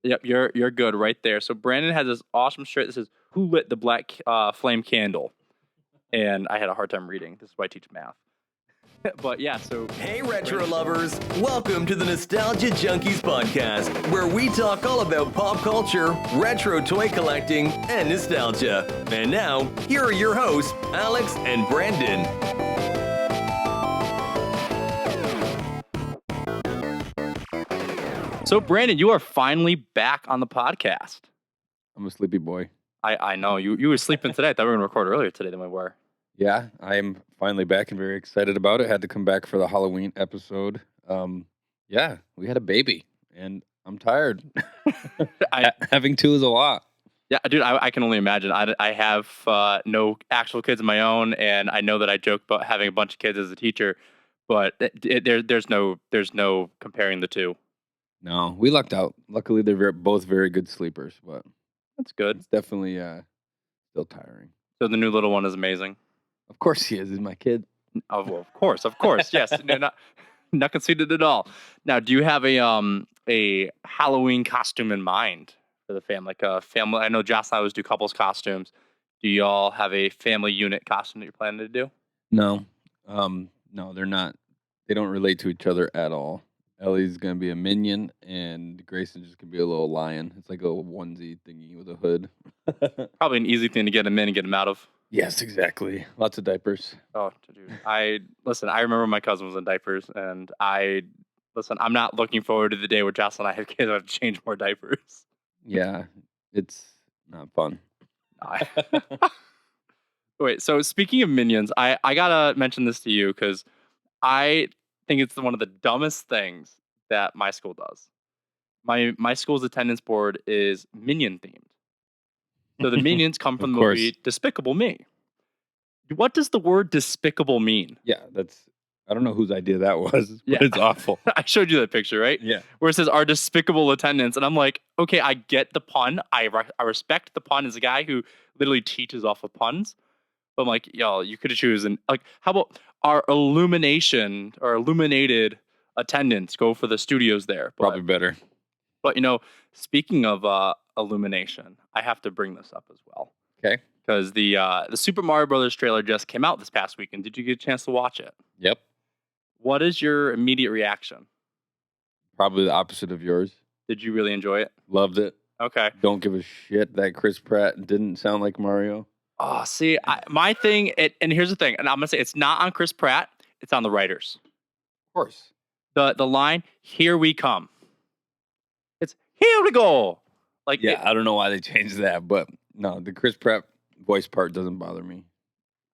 Yep, you're good right there. So Brandon has this awesome shirt that says, "Who lit the black flame candle?" And I had a hard time reading. This is why I teach math. But yeah, so... Hey, retro lovers! Welcome to the Nostalgia Junkies podcast, where we talk all about pop culture, retro toy collecting, and nostalgia. And now, here are your hosts, Alex and Brandon. So, Brandon, you are finally back on the podcast. I'm a sleepy boy. I know. You were sleeping today. I thought we were going to record earlier today than we were. Yeah, I'm finally back and very excited about it. Had to come back for the Halloween episode. Yeah, we had a baby, and I'm tired. Having two is a lot. Yeah, dude, I can only imagine. I have no actual kids of my own, and I know that I joke about having a bunch of kids as a teacher, but there's no comparing the two. No, we lucked out. Luckily, they're both very good sleepers, but that's good. It's definitely still tiring. So the new little one is amazing. Of course he is. He's my kid. Oh, well, of course, yes. No, not conceited at all. Now, do you have a Halloween costume in mind for the family? Like a family. I know Josh and I always do couples costumes. Do y'all have a family unit costume that you're planning to do? No, no, they're not. They don't relate to each other at all. Ellie's gonna be a minion, and Grayson's just gonna be a little lion. It's like a onesie thingy with a hood. Probably an easy thing to get him in and get him out of. Yes, exactly. Lots of diapers. Oh, dude. I remember my cousin was in diapers, and I'm not looking forward to the day where Jocelyn and I have kids. I have to change more diapers. Yeah, it's not fun. Wait, so speaking of minions, I gotta mention this to you because I think it's one of the dumbest things that my school does. My school's attendance board is minion themed. So the minions come from the movie Despicable Me. What does the word despicable mean? Yeah, I don't know whose idea that was, but it's awful. I showed you that picture, right? Yeah. Where it says our despicable attendants. And I'm like, okay, I get the pun. I respect the pun as a guy who literally teaches off of puns. But I'm like, y'all, you could have chosen, like, how about our illuminated attendants go for the studios there? Probably better. But, speaking of illumination, I have to bring this up as well. Okay. Because the Super Mario Brothers trailer just came out this past weekend. Did you get a chance to watch it? Yep. What is your immediate reaction? Probably the opposite of yours. Did you really enjoy it? Loved it. Okay. Don't give a shit that Chris Pratt didn't sound like Mario. Oh, see, my thing, and here's the thing, and I'm going to say it's not on Chris Pratt, it's on the writers. Of course. The line, "Here we come." It's, "Here we go." Like, yeah, I don't know why they changed that, but no, the Chris Pratt voice part doesn't bother me.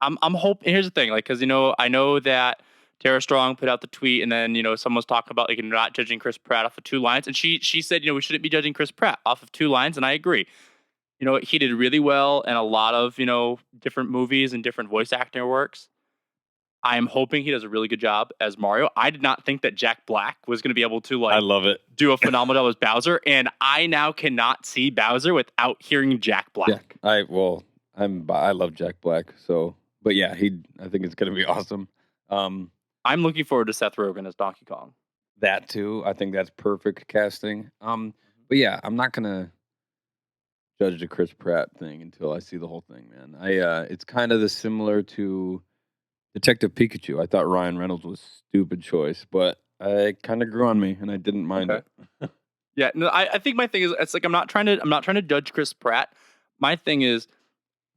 I'm hoping, here's the thing, like, because, I know that Tara Strong put out the tweet, and then, someone's talking about, like, not judging Chris Pratt off of 2 lines, and she said, we shouldn't be judging Chris Pratt off of 2 lines, and I agree. He did really well in a lot of, different movies and different voice acting works. I'm hoping he does a really good job as Mario. I did not think that Jack Black was going to be able to, I love it, do a phenomenal job as Bowser, and I now cannot see Bowser without hearing Jack Black. Yeah, I love Jack Black, so, but yeah, I think it's going to be awesome. I'm looking forward to Seth Rogen as Donkey Kong. That too. I think that's perfect casting. But yeah, I'm not going to judge the Chris Pratt thing until I see the whole thing, man. It's kind of similar to Detective Pikachu. I thought Ryan Reynolds was a stupid choice, but it kind of grew on me, and I didn't mind it. Yeah, no, I think my thing is, it's like I'm not trying to judge Chris Pratt. My thing is,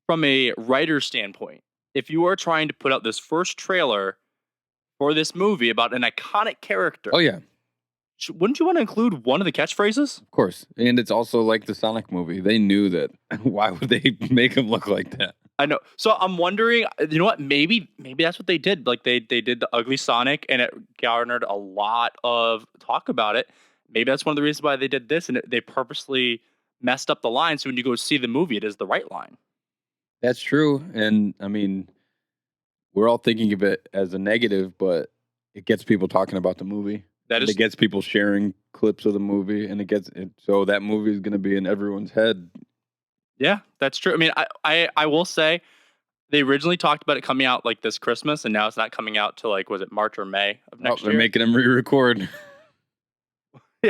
from a writer's standpoint, if you are trying to put out this first trailer for this movie about an iconic character, oh yeah, wouldn't you want to include one of the catchphrases? Of course. And it's also like the Sonic movie. They knew that. Why would they make him look like that? I know. So I'm wondering, you know what? Maybe that's what they did. Like they did the ugly Sonic, and it garnered a lot of talk about it. Maybe that's one of the reasons why they did this, and they purposely messed up the line. So when you go see the movie, it is the right line. That's true. And I mean, we're all thinking of it as a negative, but it gets people talking about the movie. It gets people sharing clips of the movie, and so that movie is going to be in everyone's head. Yeah, that's true. I mean, I will say they originally talked about it coming out like this Christmas, and now it's not coming out till like, was it March or May of next year? They're making them re-record.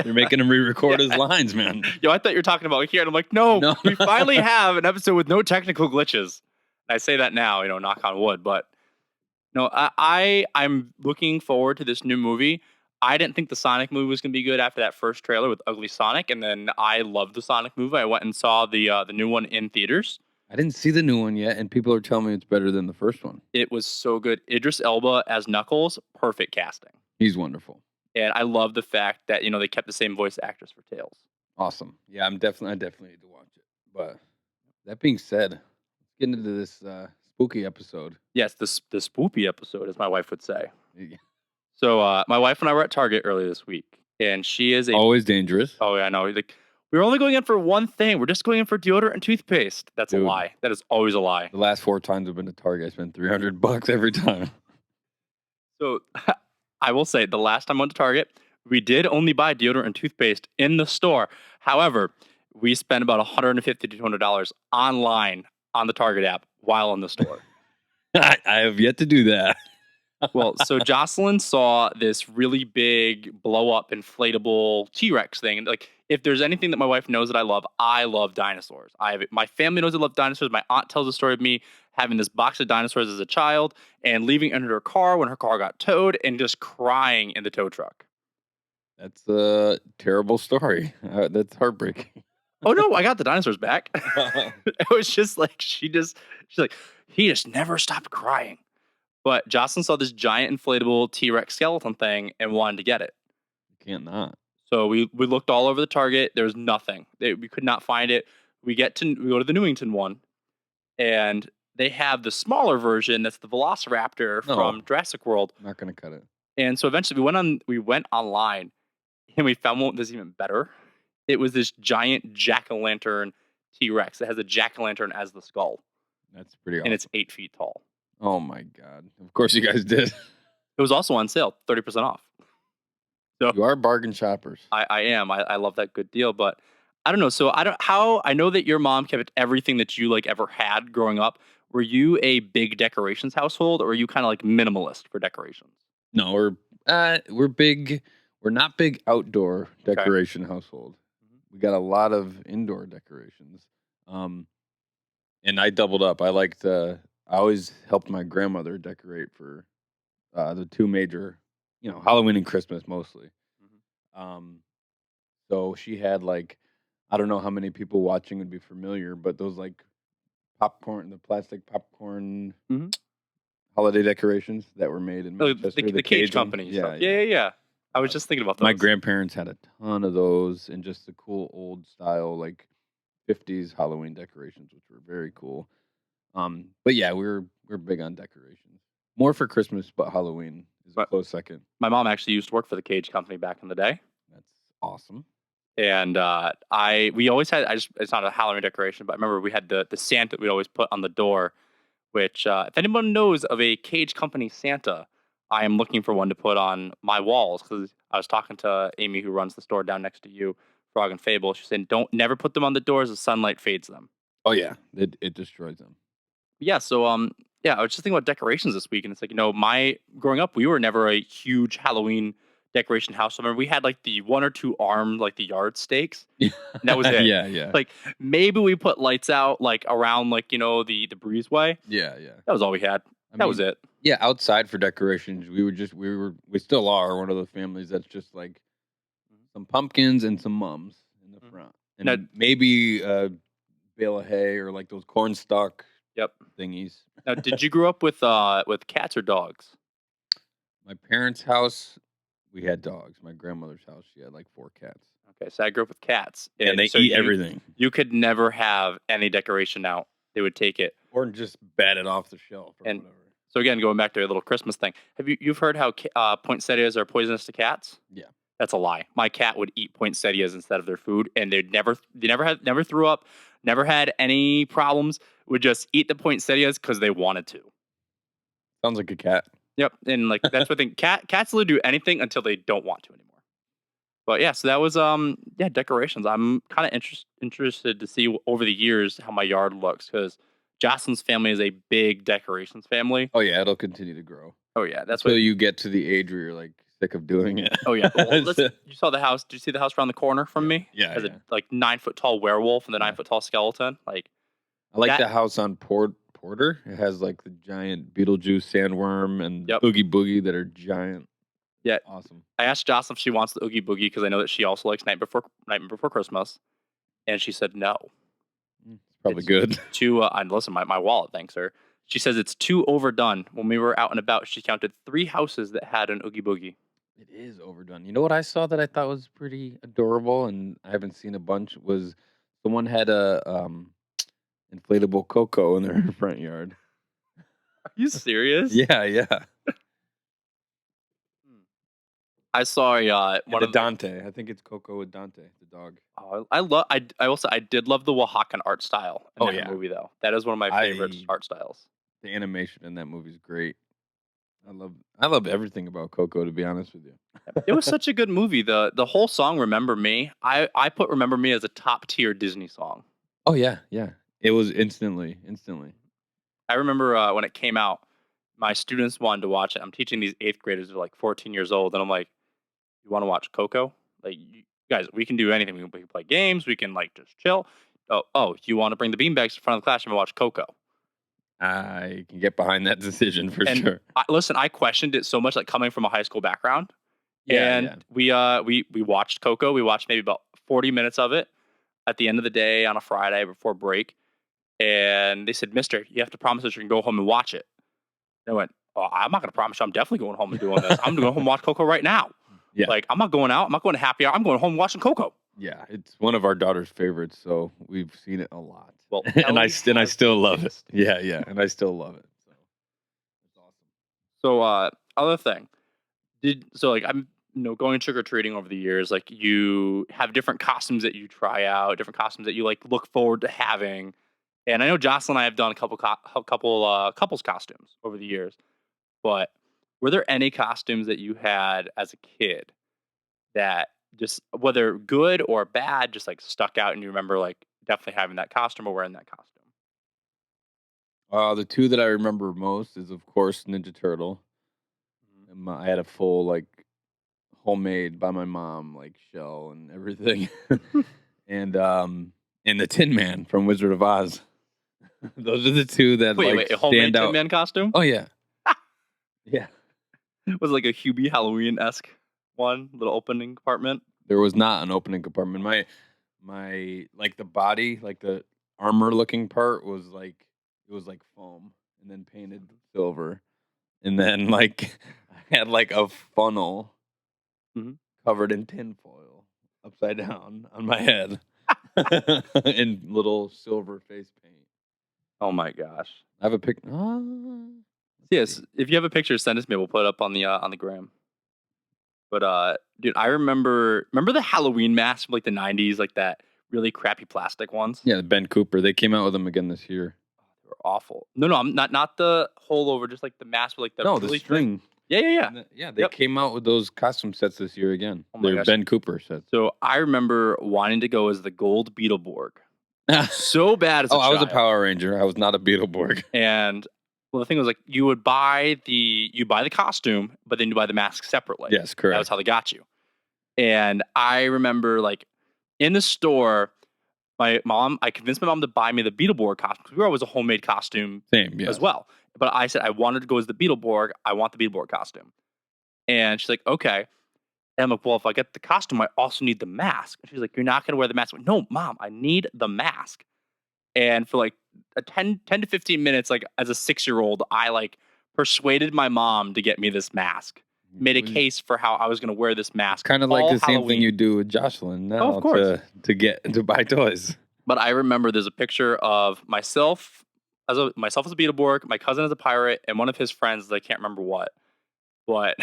They're making him re-record his lines, man. Yo, I thought you were talking about here, and I'm like, no. We finally have an episode with no technical glitches. I say that now, knock on wood, but no, I'm looking forward to this new movie. I didn't think the Sonic movie was going to be good after that first trailer with Ugly Sonic, and then I loved the Sonic movie. I went and saw the new one in theaters. I didn't see the new one yet, and people are telling me it's better than the first one. It was so good. Idris Elba as Knuckles, perfect casting. He's wonderful. And I love the fact that, they kept the same voice actress for Tails. Awesome. Yeah, I definitely need to watch it. But that being said, let's get into this spooky episode. Yes, the spoopy episode, as my wife would say. Yeah. So my wife and I were at Target earlier this week, and she is always dangerous. Oh, yeah, I know. Like, we're only going in for one thing. We're just going in for deodorant and toothpaste. That's a lie. That is always a lie. The last 4 times I've been to Target, I spent $300 every time. So I will say, the last time I went to Target, we did only buy deodorant and toothpaste in the store. However, we spent about $150 to $200 online on the Target app while in the store. I have yet to do that. Well, so Jocelyn saw this really big blow-up inflatable T-Rex thing. And like, if there's anything that my wife knows that I love dinosaurs. My family knows I love dinosaurs. My aunt tells a story of me having this box of dinosaurs as a child and leaving under her car when her car got towed and just crying in the tow truck. That's a terrible story. That's heartbreaking. Oh, no, I got the dinosaurs back. It was just like, she's like, he just never stopped crying. But Jocelyn saw this giant inflatable T-Rex skeleton thing and wanted to get it. You can't not. So we looked all over the Target. There was nothing. We could not find it. We go to the Newington one, and they have the smaller version. That's the Velociraptor from Jurassic World. I'm not gonna cut it. And so eventually we went online, and we found one that's even better. It was this giant jack-o'-lantern T-Rex. It has a jack-o'-lantern as the skull. That's pretty awesome. And it's 8 feet tall. Oh my God. Of course you guys did. It was also on sale, 30% off. So you are bargain shoppers. I am. I love that good deal, but I don't know. So I know that your mom kept everything that you ever had growing up. Were you a big decorations household, or were you kind of minimalist for decorations? No, we're big. We're not big outdoor decoration household. We got a lot of indoor decorations. And I doubled up. I always helped my grandmother decorate for the 2 major, Halloween and Christmas mostly. So she had I don't know how many people watching would be familiar, but those popcorn, the plastic popcorn holiday decorations that were made in Manchester, the cage company. Yeah. I was just thinking about those. My grandparents had a ton of those and just the cool old style 50s Halloween decorations, which were very cool. But yeah, we're big on decorations. More for Christmas, but Halloween is a close second. My mom actually used to work for the cage company back in the day. That's awesome. And we always had, it's not a Halloween decoration, but I remember we had the Santa we'd always put on the door, which if anyone knows of a cage company Santa, I am looking for one to put on my walls, because I was talking to Amy, who runs the store down next to you, Frog and Fable. She said, never put them on the doors. The sunlight fades them. Oh yeah, it destroys them. Yeah. So I was just thinking about decorations this week, and it's my growing up, we were never a huge Halloween decoration house. I remember we had the 1 or 2 armed the yard stakes. And that was it. Yeah. Maybe we put lights out around the breezeway. Yeah. That was all we had. That was it. Yeah, outside for decorations, we still are one of those families that's just some pumpkins and some mums in the front, and now, maybe a bale of hay or those corn stalk thingies. Now, did you grow up with cats or dogs? My parents' house, we had dogs. My grandmother's house, she had 4 cats. Okay, so I grew up with cats, and they eat everything. You could never have any decoration out; they would take it or just bat it off the shelf or whatever. So again, going back to a little Christmas thing, you've heard how poinsettias are poisonous to cats? Yeah, that's a lie. My cat would eat poinsettias instead of their food, and they never threw up, never had any problems. Would just eat the poinsettias because they wanted to. Sounds like a cat. Yep, and that's what thing. Cats will do anything until they don't want to anymore. But yeah, so that was decorations. I'm kind of interested to see over the years how my yard looks, because Jocelyn's family is a big decorations family. Oh yeah, it'll continue to grow. Oh yeah, that's until you get to the age where you're sick of doing it. Oh yeah. Well, you saw the house. Did you see the house around the corner from me? Yeah, Has yeah. a like 9-foot tall werewolf and the Yeah. 9-foot tall skeleton. Like I like that- the house on Porter. It has like the giant Beetlejuice sandworm and Yep. Oogie Boogie that are giant. Yeah. Awesome. I asked Jocelyn if she wants the Oogie Boogie because I know that she also likes Night Before Christmas, and she said no. It's probably It's good. Too. And listen, my wallet thanks her. She says it's too overdone. When we were out and about, she counted 3 houses that had an Oogie Boogie. It is overdone. You know what I saw that I thought was pretty adorable, and I haven't seen a bunch, was someone had a inflatable Coco in their front yard. Are you serious? Yeah, yeah. I saw One of Dante. I think it's Coco with Dante, the dog. I love. I did love the Oaxacan art style in that movie though. That is one of my favorite art styles. The animation in that movie is great. I love everything about Coco, to be honest with you. It was such a good movie. The whole song "Remember Me." I put "Remember Me" as a top tier Disney song. Oh yeah, yeah. It was instantly. I remember when it came out, my students wanted to watch it. I'm teaching these 8th graders who are like 14 years old, and I'm like, "You want to watch Coco? Like, you guys, we can do anything. We can play games. We can like just chill. Oh, you want to bring the beanbags to front of the classroom and watch Coco?" I can get behind that decision for sure. Listen, I questioned it so much, like coming from a high school background. Yeah, We watched Coco. We watched maybe about 40 minutes of it at the end of the day on a Friday before break. And they said, "Mister, you have to promise us you can go home and watch it." And I went, "Oh, I'm not going to promise you. I'm definitely going home and doing this. I'm going to go home and watch Coco right now." Yeah. Like, I'm not going out. I'm not going to happy hour. I'm going home and watching Coco. Yeah, it's one of our daughter's favorites, so we've seen it a lot. Well, and I still love it. Yeah, yeah, and I still love it. So it's awesome. So, other thing, I'm going trick or treating over the years. Like, you have different costumes that you try out, different costumes that you like look forward to having. And I know Jocelyn and I have done a couple couples costumes over the years. But were there any costumes that you had as a kid that just, whether good or bad, just like stuck out and you remember like definitely having that costume or wearing that costume? The 2 that I remember most is, of course, Ninja Turtle. And I had a full, like, homemade by my mom, like, shell and everything. and the Tin Man from Wizard of Oz. Those are the 2 that Wait, a homemade stand out. Tin Man costume? Oh yeah, yeah. It was like a Hubie Halloween-esque one, little opening compartment. There was not an opening compartment. My like the body, like the armor looking part was like, it was like foam and then painted silver. And then like I had like a funnel covered in tinfoil upside down on my head in little silver face paint. Oh my gosh. I have a pic. Yes, if you have a picture, send it to me. We'll put it up on the gram. But dude, I remember the Halloween masks from like the 90s, like that really crappy plastic ones. Yeah, Ben Cooper. They came out with them again this year. They were awful. No, I'm not the hole over, just like the mask with like the the string. Yeah. They came out with those costume sets this year again. They're Ben Cooper sets. So I remember wanting to go as the gold Beetleborg. So bad as a child. I was a Power Ranger. I was not a Beetleborg. And well, the thing was like you would buy the costume, but then you buy the mask separately. Yes, correct. That was how they got you. And I remember like in the store, I convinced my mom to buy me the Beetleborg costume because we were always a homemade costume as well. But I said I wanted to go as the Beetleborg. I want the Beetleborg costume. And she's like, okay. And I'm like, well, if I get the costume, I also need the mask. And she's like, you're not going to wear the mask. I'm like, no, Mom, I need the mask. And for like 10 to 15 minutes, like as a 6-year-old, I like persuaded my mom to get me this mask. Made a case for how I was going to wear this mask. Kind of like the same thing you do with Jocelyn now, of course, to buy toys. But I remember there's a picture of myself as a Beetleborg, my cousin as a pirate, and one of his friends that I can't remember what. But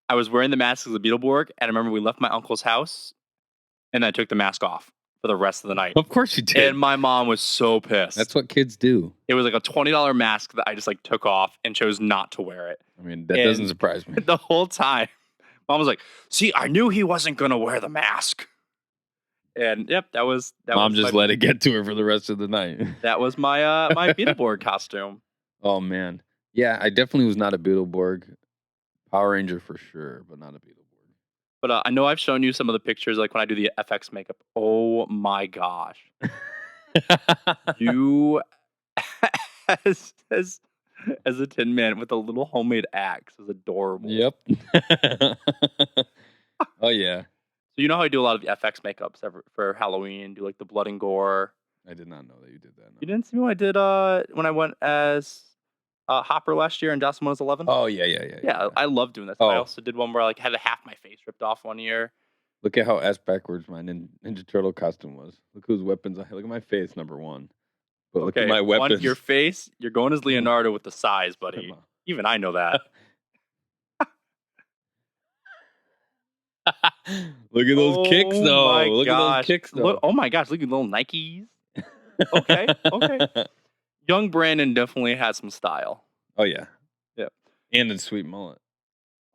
I was wearing the mask as a Beetleborg, and I remember we left my uncle's house, and I took the mask off for the rest of the night. Of course you did. And my mom was so pissed. That's what kids do. It was like a $20 mask that I just like took off and chose not to wear it. I mean, that doesn't surprise me. The whole time, Mom was like, "See, I knew he wasn't going to wear the mask." And yep, that was Mom just let it get to her for the rest of the night. That was my my Beetleborg costume. Oh man. Yeah, I definitely was not a Beetleborg Power Ranger for sure, but not a Beetleborg. But I know I've shown you some of the pictures, like when I do the FX makeup. Oh my gosh, you as as as a Tin Man with a little homemade axe is adorable. Yep. Oh yeah. So you know how I do a lot of the FX makeups for Halloween, do like the blood and gore. I did not know that you did that. No. You didn't see what I did when I went as Hopper last year and Jocelyn was 11? Oh yeah. Yeah, I love doing this. Oh. I also did one where I like had half my face ripped off one year. Look at how ass backwards my Ninja Turtle costume was. Look whose weapons I have. Look at my face, number one. But look at my weapons. Your face, you're going as Leonardo with the size, buddy. Even I know that. Look at those kicks, though. Look at those kicks, though. Oh my gosh, look at little Nikes. Okay. Young Brandon definitely has some style. Oh, yeah. Yeah. And a sweet mullet.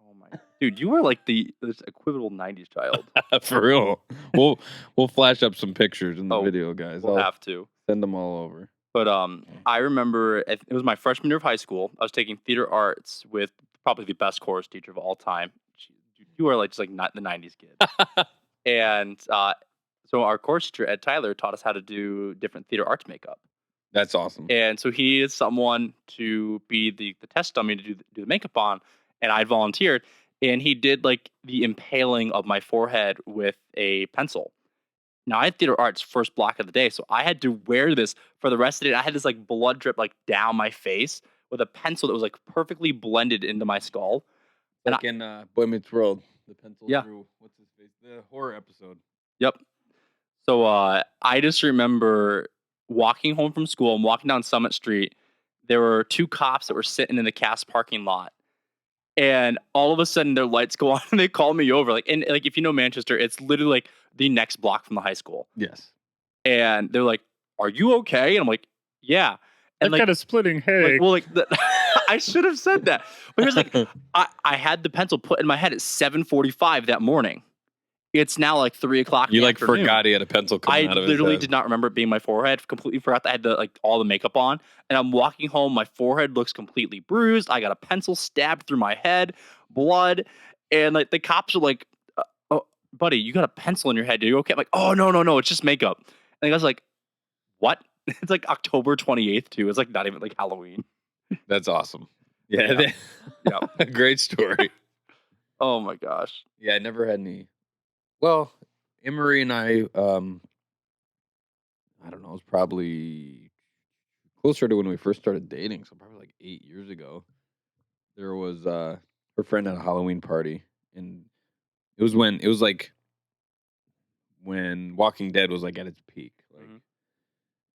Oh my. Dude, you were like the equivalent 90s child. For real. We'll flash up some pictures in the video, guys. We'll have to. Send them all over. But I remember it was my freshman year of high school. I was taking theater arts with probably the best chorus teacher of all time. You were just not the 90s kid. And so our chorus teacher, Ed Tyler, taught us how to do different theater arts makeup. That's awesome. And so he is someone to be the test dummy to do the makeup on. And I volunteered. And he did like the impaling of my forehead with a pencil. Now I had theater arts first block of the day, so I had to wear this for the rest of the day. I had this like blood drip like down my face with a pencil that was like perfectly blended into my skull. Like in Boy Meets World, the pencil through what's his face, the horror episode. Yep. So I just remember walking home from school and walking down Summit Street. There were two cops that were sitting in the Cass parking lot. And all of a sudden their lights go on and they call me over. Like if you know Manchester, it's literally like the next block from the high school. Yes. And they're like, "Are you okay?" And I'm like, "Yeah." And I've got a splitting headache. I should have said that. But here's I had the pencil put in my head at 7:45 that morning. It's now like 3:00. You forgot he had a pencil coming out of his head. I literally did not remember it being my forehead. Completely forgot that I had all the makeup on. And I'm walking home. My forehead looks completely bruised. I got a pencil stabbed through my head, blood. And the cops are like, "Oh, buddy, you got a pencil in your head. Are you okay?" I'm like, "Oh, no. It's just makeup." And the guy's like, "What?" It's like October 28th too. It's like not even like Halloween. That's awesome. Yeah. Great story. Oh my gosh. Yeah, I never had any. Well, Emery and I don't know, it was probably closer to when we first started dating, so probably like 8 years ago. There was her friend at a Halloween party, and it was like when Walking Dead was like at its peak.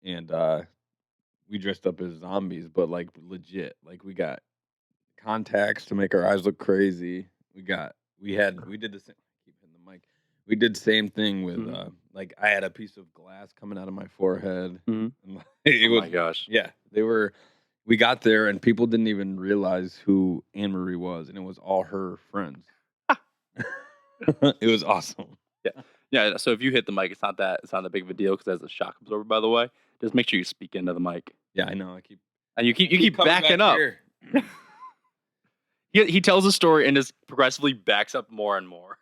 And we dressed up as zombies, but like legit. Like we got contacts to make our eyes look crazy. We did the same. Keep hitting the mic. We did the same thing with like I had a piece of glass coming out of my forehead. Mm-hmm. Oh my gosh. Yeah, we got there and people didn't even realize who Anne Marie was, and it was all her friends. It was awesome. Yeah. So if you hit the mic, it's not that big of a deal because as a shock absorber, by the way. Just make sure you speak into the mic. Yeah, I know. You keep backing up. He tells a story and just progressively backs up more and more.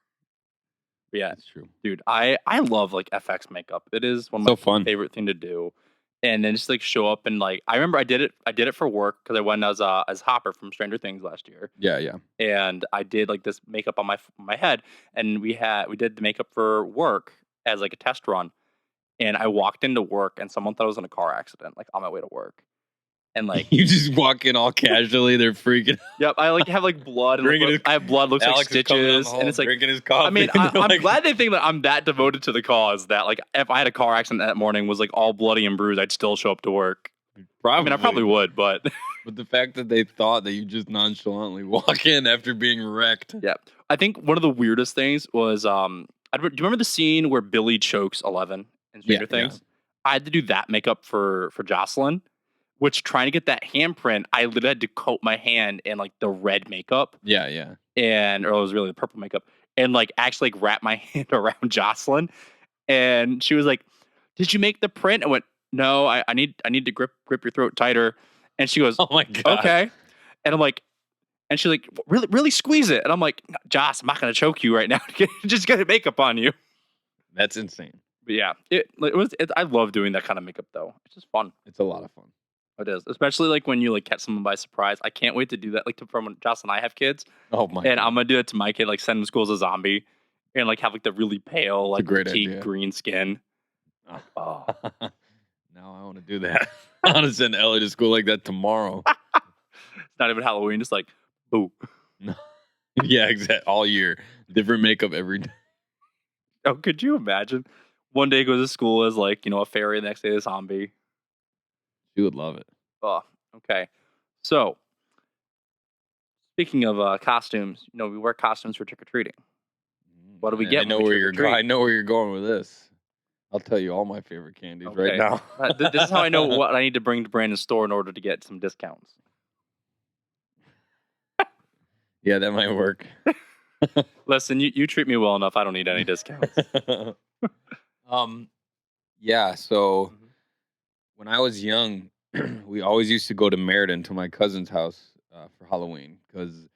But yeah, that's true, dude. I love like FX makeup. It is one of my favorite thing to do. And then just like show up and like I remember I did it for work because I went as Hopper from Stranger Things last year. Yeah. And I did like this makeup on my head, and we did the makeup for work as like a test run. And I walked into work, and someone thought I was in a car accident, like on my way to work. And like you just walk in all casually, they're freaking. Yep, I like have like blood, and I have blood looks Alex like stitches, and it's like drinking his coffee. I mean, I'm glad they think that I'm that devoted to the cause that like if I had a car accident that morning was like all bloody and bruised, I'd still show up to work. Probably. I mean, I probably would, but the fact that they thought that you just nonchalantly walk in after being wrecked. Yeah, I think one of the weirdest things was do you remember the scene where Billy chokes 11? Stranger Things. I had to do that makeup for Jocelyn, which trying to get that handprint, I literally had to coat my hand in like the red makeup. Yeah. Or it was really the purple makeup, and like actually like wrap my hand around Jocelyn. And she was like, "Did you make the print?" I went, "No, I need to grip your throat tighter." And she goes, "Oh my god." Okay. And I'm like, And she's like, really, really squeeze it. And I'm like, Joss, I'm not going to choke you right now. Just get makeup on you. That's insane. But yeah, I love doing that kind of makeup though. It's just fun. It's a lot of fun. It is, especially like when you like catch someone by surprise. I can't wait to do that. Like from when Joss and I have kids, Oh my! and God. I'm gonna do it to my kid. Like send him to school as a zombie, and like have like the really pale, like great petite idea. green skin. Oh. Now I want to do that. I want to send Ellie to school like that tomorrow. It's not even Halloween. Just like, boo. No. Yeah, exactly. All year, different makeup every day. Oh, could you imagine? One day goes to school as like, a fairy, the next day a zombie. She would love it. Oh, okay. So, speaking of costumes, we wear costumes for trick-or-treating. What do we get? I know where you're going. I know where you're going with this. I'll tell you all my favorite candies right now. This is how I know what I need to bring to Brandon's store in order to get some discounts. Yeah, that might work. Listen, you treat me well enough. I don't need any discounts. Yeah, so when I was young, we always used to go to Meriden to my cousin's house for Halloween because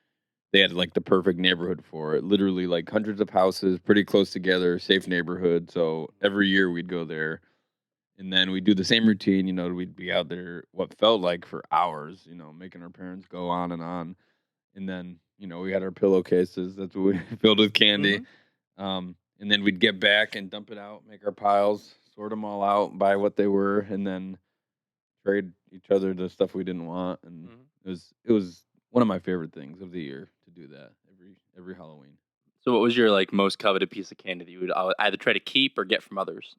they had like the perfect neighborhood for it. Literally like hundreds of houses, pretty close together, safe neighborhood. So every year we'd go there. And then we'd do the same routine, we'd be out there what felt like for hours, making our parents go on. And then, we had our pillowcases. That's what we filled with candy. And then we'd get back and dump it out, make our piles, sort them all out, buy what they were, and then trade each other the stuff we didn't want. And it was one of my favorite things of the year to do that every Halloween. So what was your like most coveted piece of candy that you would either try to keep or get from others?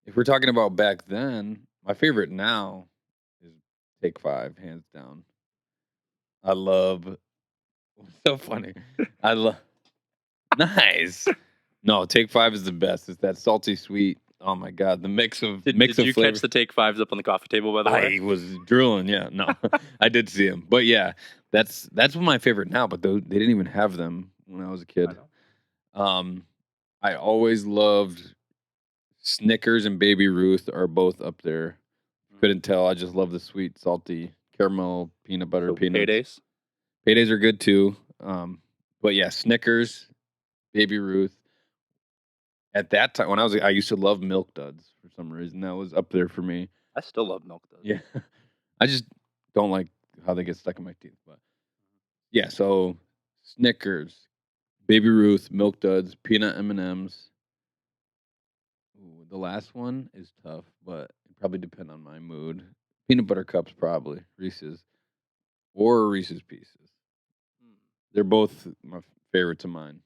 If we're talking about back then, my favorite now is Take 5, hands down. I love. So funny. I love. Nice. No, Take 5 is the best. It's that salty sweet. Oh my God, the mix of Did you flavor. catch the Take 5s up on the coffee table by the way? I was drooling. Yeah, no, I did see them, but yeah, that's my favorite now. But they didn't even have them when I was a kid. I always loved Snickers and Baby Ruth are both up there. Couldn't tell. I just love the sweet, salty caramel peanut butter peanuts. Paydays are good too. But yeah, Snickers, Baby Ruth. At that time, when I used to love Milk Duds for some reason. That was up there for me. I still love Milk Duds. Yeah, I just don't like how they get stuck in my teeth. But yeah, so Snickers, Baby Ruth, Milk Duds, peanut M&Ms. Ooh, the last one is tough, but it probably depends on my mood. Peanut butter cups, probably Reese's or Reese's Pieces. They're both my favorites of mine.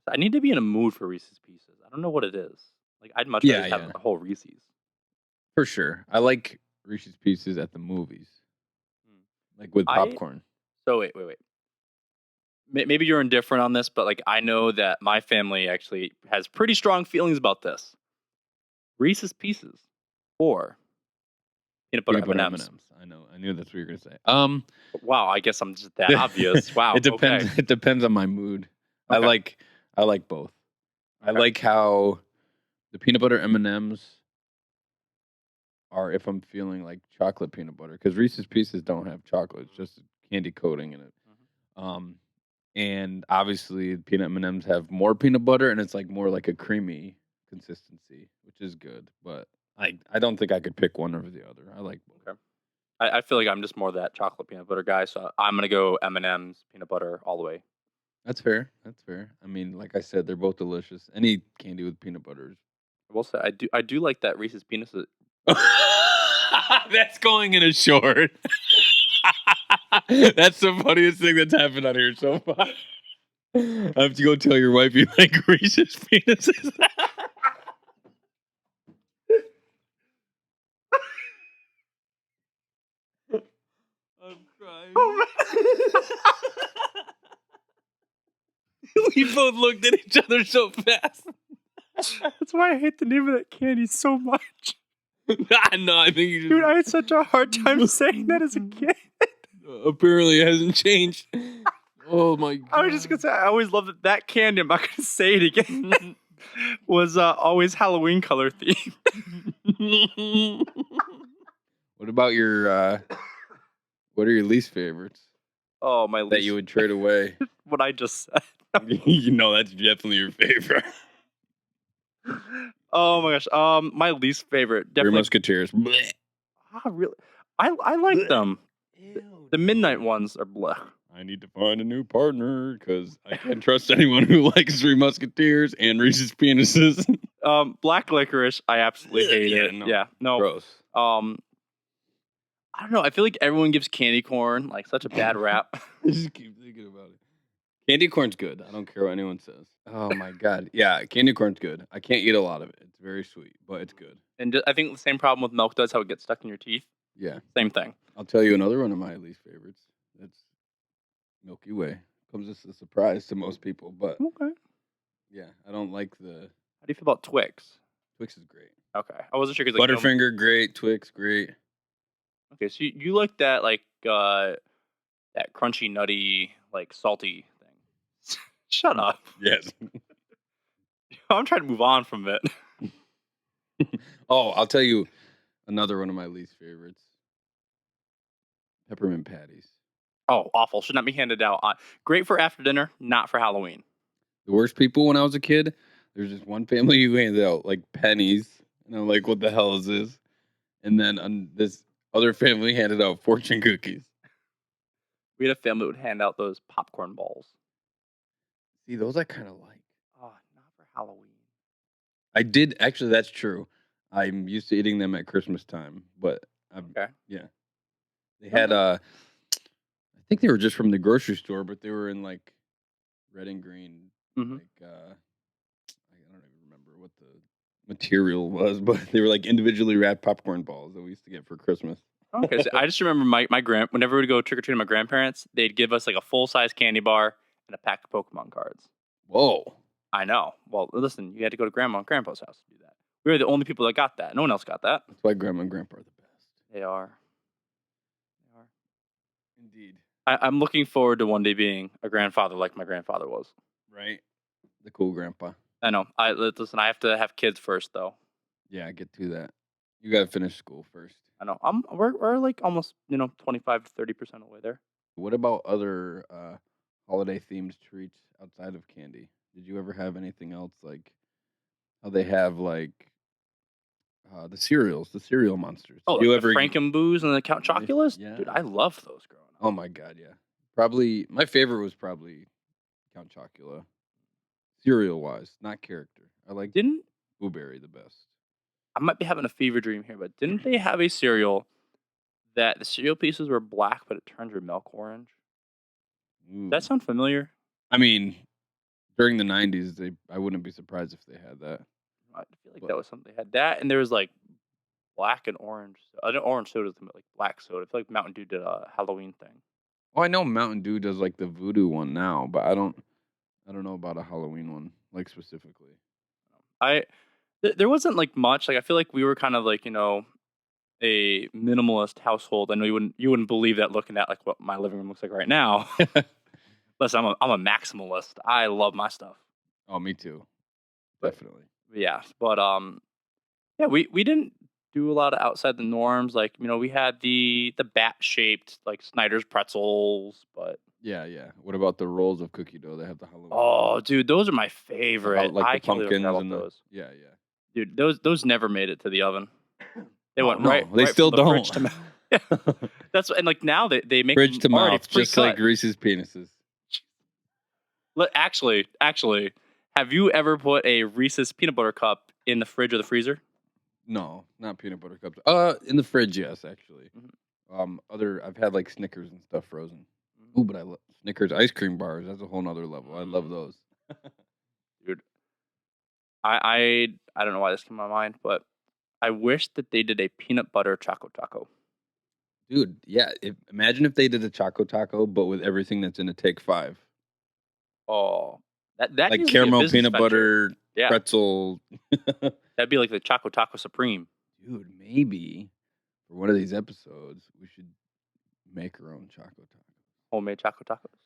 I need to be in a mood for Reese's Pieces. I don't know what it is. Like I'd much rather have a whole Reese's. For sure, I like Reese's Pieces at the movies, like with popcorn. So wait. Maybe you're indifferent on this, but like I know that my family actually has pretty strong feelings about this. Reese's Pieces or peanut butter M&Ms. I knew that's what you were gonna say. Wow, I guess I'm just that obvious. Wow, it depends. Okay. It depends on my mood. Okay. I like both. Okay. I like how the peanut butter M&Ms are if I'm feeling like chocolate peanut butter because Reese's Pieces don't have chocolate; it's just candy coating in it. And obviously peanut M&Ms have more peanut butter, and it's like more like a creamy consistency, which is good. But I don't think I could pick one over the other. I like both. Okay. I feel like I'm just more that chocolate peanut butter guy, so I'm gonna go M&M's peanut butter all the way. That's fair. I mean, like I said, they're both delicious. Any candy with peanut butter is. I will say I do like that Reese's Pieces. That's going in a short. That's the funniest thing that's happened on here so far. I have to go tell your wife you like Reese's penises. I'm crying. Oh, we both looked at each other so fast. That's why I hate the name of that candy so much. No, I think you just... Dude, I had such a hard time saying that as a kid. Apparently it hasn't changed. Oh my God. I was just gonna say I always loved that candy. I'm not gonna say it again. Was always Halloween color themed. What about your what are your least favorites? Oh, my that least. you would trade away. What I just said. You know, that's definitely your favorite. Oh my gosh. My least favorite. Three Definitely. Musketeers. Blech. Really. I like Blech. them. Ew, The midnight no. ones are blech. I need to find a new partner because I can't trust anyone who likes Three Musketeers and Reese's Penises. Black licorice. I absolutely hate Yeah, it. no. Yeah. No. Gross. I don't know. I feel like everyone gives candy corn like such a bad rap. I just keep thinking about it. Candy corn's good. I don't care what anyone says. Oh my god. Yeah, candy corn's good. I can't eat a lot of it. It's very sweet, but it's good. And I think the same problem with milk does, how it gets stuck in your teeth. Yeah. Same thing. I'll tell you another one of my least favorites. That's Milky Way. Comes as a surprise to most people, but Okay. yeah, I don't like the How do you feel about Twix? Twix is great. Okay. I wasn't sure because like, Butterfinger, great. Twix, great. okay, so you like that that crunchy, nutty, like salty thing. Shut up. Yes. I'm trying to move on from it. Oh, I'll tell you another one of my least favorites. Peppermint patties. Oh, awful. Should not be handed out. Great for after dinner, not for Halloween. The worst people when I was a kid, there's just one family who handed out like pennies. And I'm like, what the hell is this? And then this other family handed out fortune cookies. We had a family that would hand out those popcorn balls. See, those I kind of like. Oh, not for Halloween. I did actually. That's true. I'm used to eating them at Christmas time, but Okay. yeah, they had. I think they were just from the grocery store, but they were in like red and green. Mhm. Like I don't even remember what the material was, but they were like individually wrapped popcorn balls that we used to get for Christmas. Okay, so I just remember my whenever we'd go trick or treating my grandparents, they'd give us like a full size candy bar and a pack of Pokemon cards. Whoa. I know. Well, listen, you had to go to Grandma and Grandpa's house to do that. We were the only people that got that. No one else got that. That's why Grandma and Grandpa are the best. They are. They are. Indeed. I'm looking forward to one day being a grandfather like my grandfather was. Right. The cool grandpa. I know. Listen. I have to have kids first, though. Yeah, get to that. You got to finish school first. I know. We're like almost 25 to 30% away there. What about other holiday themed treats outside of candy? Did you ever have anything else like how they have like the cereals, the cereal monsters? Oh, Did you like ever the Frankenboos and the Count Chocula's? Yeah. Dude, I love those growing up. Oh my god, yeah. Probably my favorite was probably Count Chocula. Cereal wise, not character. I like Didn't Blueberry the best. I might be having a fever dream here, but didn't they have a cereal that the cereal pieces were black, but it turns your milk orange? Does that sound familiar? I mean, during the 90s, I wouldn't be surprised if they had that. I feel like that was something they had. That, and there was like black and orange. I know orange soda is like black soda. I feel like Mountain Dew did a Halloween thing. Oh, I know Mountain Dew does like the voodoo one now, but I don't know about a Halloween one, like specifically. There wasn't like much. Like I feel like we were kind of like a minimalist household. I know you wouldn't believe that looking at like what my living room looks like right now. Listen, I'm a maximalist. I love my stuff. Oh, me too. Definitely. Yeah, but yeah, we didn't do a lot of outside the norms. Like we had the bat shaped like Snyder's pretzels, but Yeah. What about the rolls of cookie dough? They have the Halloween. oh, dude, those are my favorite. Like I the can't believe I pumpkins forgot and about those. Yeah. Dude, those never made it to the oven. They Oh, went no, right. they right still from the fridge don't. to mouth. That's and like now they make Fridge to them already mouth, just like pre-cut. Reese's penises. Actually, have you ever put a Reese's peanut butter cup in the fridge or the freezer? No, not peanut butter cups. In the fridge, yes, actually. I've had like Snickers and stuff frozen. Ooh, but I love Snickers ice cream bars. That's a whole nother level. I love those. Dude, I don't know why this came to my mind, but I wish that they did a peanut butter choco taco. Dude, yeah. Imagine if they did a Choco Taco, but with everything that's in a Take 5. Oh, that Like needs to be a caramel business peanut venture. butter, Yeah. pretzel. That'd be like the Choco Taco Supreme. Dude, maybe for one of these episodes, we should make our own Choco Taco. Homemade Choco Tacos.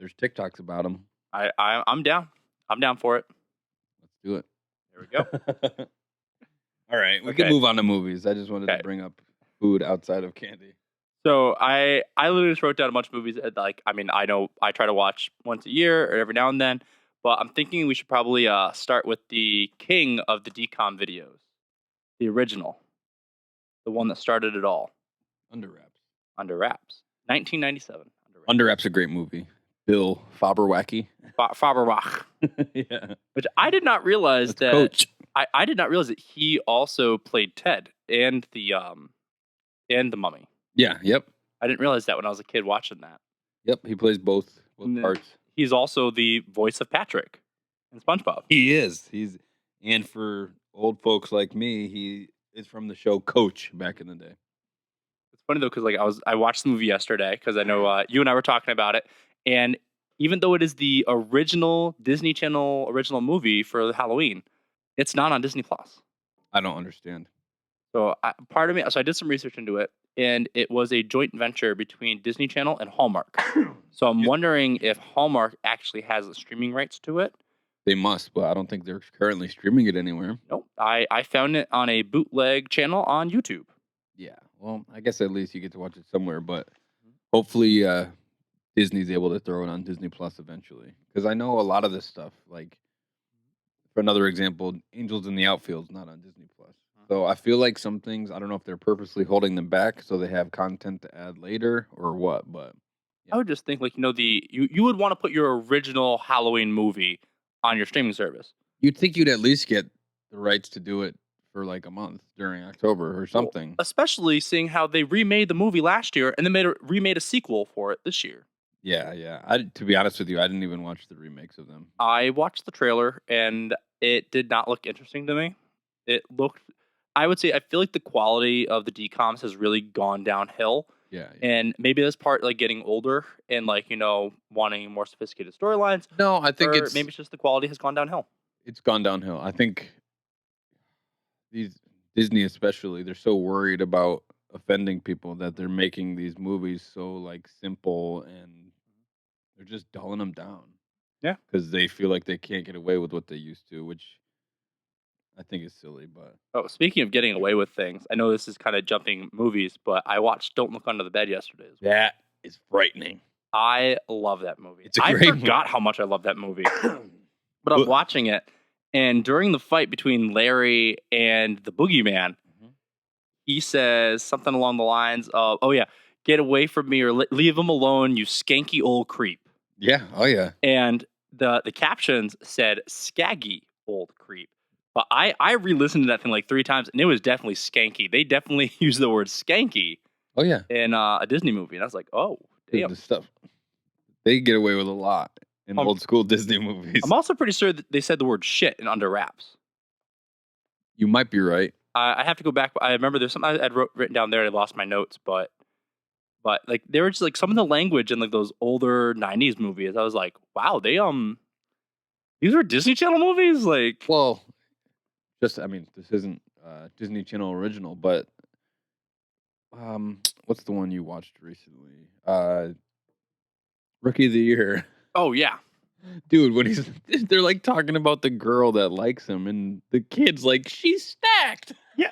There's TikToks about them. I'm down. I'm down for it. Let's do it. There we go. All right, we Okay. can move on to movies. I just wanted Okay. to bring up food outside of candy. So I literally just wrote down a bunch of movies that, like, I mean, I know I try to watch once a year or every now and then, but I'm thinking we should probably start with the king of the decom videos, the original, the one that started it all, Under Wraps. Under Wraps, 1997. Under Wraps a great movie. Bill Faberwacky. Faberbach, Yeah. which I did not realize That's that Coach. I did not realize that he also played Ted and the Mummy. Yeah. Yep. I didn't realize that when I was a kid watching that. Yep. He plays both And then parts. He's also the voice of Patrick in SpongeBob. He is. And for old folks like me, he is from the show Coach back in the day. It's funny though, because like I watched the movie yesterday because I know you and I were talking about it, and even though it is the original Disney Channel original movie for Halloween, it's not on Disney Plus. I don't understand. So part of me, so I did some research into it, and it was a joint venture between Disney Channel and Hallmark. So I'm wondering if Hallmark actually has the streaming rights to it. They must, but I don't think they're currently streaming it anywhere. Nope. I found it on a bootleg channel on YouTube. Yeah. Well, I guess at least you get to watch it somewhere, but hopefully Disney's able to throw it on Disney Plus eventually. Because I know a lot of this stuff, like for another example, Angels in the Outfield's not on Disney Plus. So I feel like some things, I don't know if they're purposely holding them back so they have content to add later or what, but I would just think like, you would want to put your original Halloween movie on your streaming service. you'd think you'd at least get the rights to do it for like a month during October or something. Well, especially seeing how they remade the movie last year and then remade a sequel for it this year. Yeah. To be honest with you, I didn't even watch the remakes of them. I watched the trailer and it did not look interesting to me. It looked, I would say, I feel like the quality of the decoms has really gone downhill. Yeah. And maybe that's part like getting older and like, wanting more sophisticated storylines. No, I think Or maybe it's just the quality has gone downhill. it's gone downhill. I think these Disney especially, they're so worried about offending people that they're making these movies so like simple and they're just dulling them down. Yeah. Because they feel like they can't get away with what they used to, which I think is silly, but Oh, speaking of getting away with things, I know this is kind of jumping movies, but I watched Don't Look Under the Bed yesterday as well. that is frightening. I love that movie. It's a I great forgot how much I love that movie. But I'm watching it, and during the fight between Larry and the Boogeyman, he says something along the lines of, "Oh yeah, get away from me or leave him alone, you skanky old creep." Yeah. Oh yeah. And the captions said "skaggy old creep." But I re-listened to that thing like 3 times, and it was definitely skanky. They definitely used the word skanky Oh yeah. in a Disney movie, and I was like, "Oh, damn." The stuff they get away with a lot in old school Disney movies. I'm also pretty sure that they said the word shit in Under Wraps. You might be right. I have to go back. I remember there's something I had written down there. I lost my notes, but like there was just like some of the language in like those older '90s movies. I was like, wow, these were Disney Channel movies. Like, Well, this isn't Disney Channel original, but what's the one you watched recently? Rookie of the Year. oh yeah, Dude, when they're like talking about the girl that likes him, and the kid's like, she's stacked. yeah.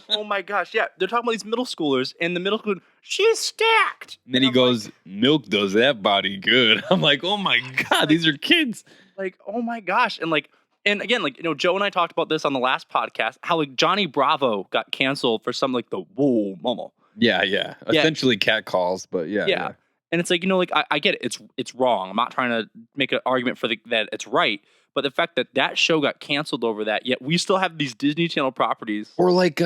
Oh my gosh, yeah. They're talking about these middle schoolers, and the middle school, she's stacked. And then he goes, milk does that body good. I'm like, oh my God, these are kids. Like, oh my gosh, and again, like Joe and I talked about this on the last podcast, how like Johnny Bravo got canceled for something like the whoa mama. Yeah. Essentially cat calls, but yeah. And it's like, like I get it. It's wrong. I'm not trying to make an argument for that it's right. But the fact that show got canceled over that, yet we still have these Disney Channel properties. Or like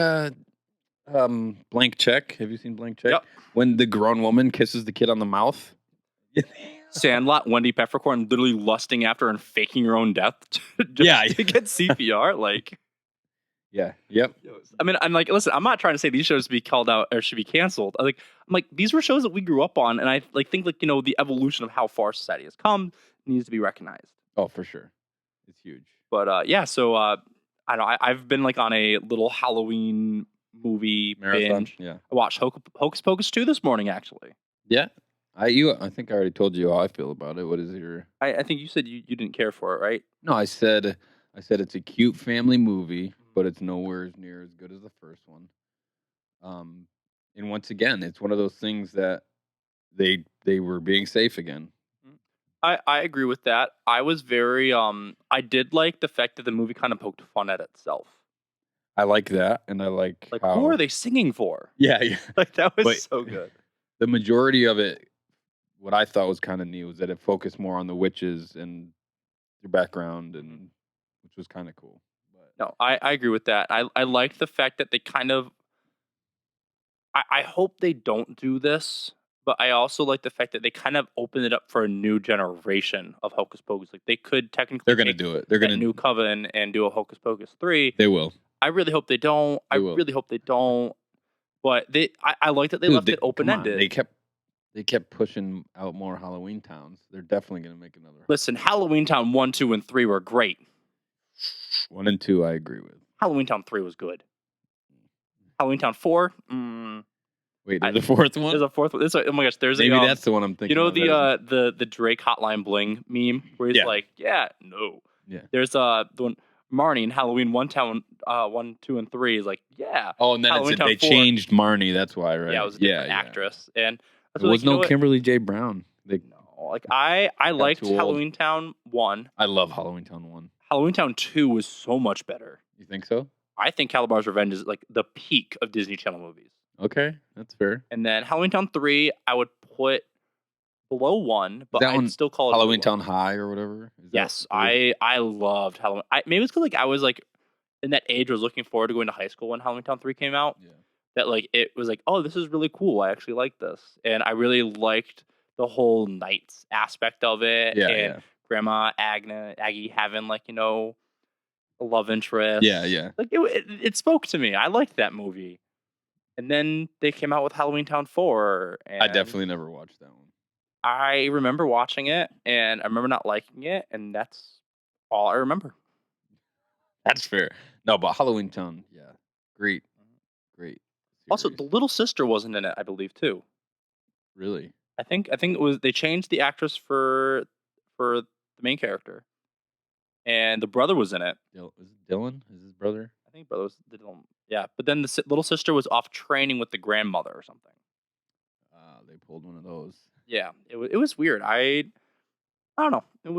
Blank Check. Have you seen Blank Check? Yep. When the grown woman kisses the kid on the mouth. Sandlot, Wendy Peppercorn literally lusting after and faking her own death to get CPR. Like, yeah. Yep. I mean, I'm like, listen, I'm not trying to say these shows be called out or should be canceled. I'm like, these were shows that we grew up on, and I like think like the evolution of how far society has come needs to be recognized. Oh, for sure, it's huge. But yeah, so I don't know. I've been like on a little Halloween movie Marathon. binge. Yeah. I watched Hocus Pocus 2 this morning, actually. Yeah. I think I already told you how I feel about it. What is your? I think you said you didn't care for it, right? No, I said it's a cute family movie, but it's nowhere near as good as the first one. And once again, it's one of those things that they were being safe again. I agree with that. I was very I did like the fact that the movie kind of poked fun at itself. I like that, and I like Like, how who are they singing for? Yeah, yeah. Like, that was But so good. the majority of it, what I thought was kind of neat, was that it focused more on the witches and their background, and which was kind of cool. But No, I agree with that. I liked the fact that they kind of I hope they don't do this, but I also like the fact that they kind of open it up for a new generation of Hocus Pocus. Like, they could technically they're gonna take do it. They're that gonna. new coven and do a Hocus Pocus 3. They will. I really hope they don't. I They will. really hope they don't. But I like that they Dude, left it open come on, ended. They kept pushing out more Halloween towns. They're definitely gonna make another. Listen, Halloween Town 1, 2, and 3 were great. 1 and 2, I agree with. Halloween Town 3 was good. Halloween Town 4, Wait, there's a fourth one. there's a fourth one. Oh my gosh, there's Maybe a that's the one I'm thinking. you know of. That the Drake Hotline Bling meme where he's Yeah. like, yeah, no. Yeah. There's the one Marnie in Halloween 1 Town 1, 2, and 3 is like, yeah. Oh, and then Halloween they Town 4. changed Marnie. That's why, right? Yeah, it was a different actress. And I There was like, you know no what? Kimberly J. Brown. No, like I liked too old. Halloween Town 1. I love Halloween Town 1. Halloween Town 2 was so much better. You think so? I think Calabar's Revenge is like the peak of Disney Channel movies. Okay, that's fair. And then Halloween Town 3, I would put below 1, but that I'd one still call it Halloween below 1. Town High or whatever. Is that Yes, three? I loved Halloween. Maybe it's because like I was like in that age, I was looking forward to going to high school when Halloween Town 3 came out. Yeah. That like it was like, oh, this is really cool. I actually like this, and I really liked the whole nights aspect of it. Yeah, and yeah. Grandma Aggie having like a love interest. Yeah, yeah. Like it spoke to me. I liked that movie. And then they came out with Halloween Town 4. And I definitely never watched that one. I remember watching it, and I remember not liking it, and that's all I remember. That's fair. No, but Halloween Town, yeah, great. Also, series. the little sister wasn't in it, I believe, too. Really? I think it was they changed the actress for the main character, and the brother was in it. Is it Dylan? Is his brother? I think brother was yeah. But then the little sister was off training with the grandmother or something. They pulled one of those. Yeah, it was weird. I don't know. It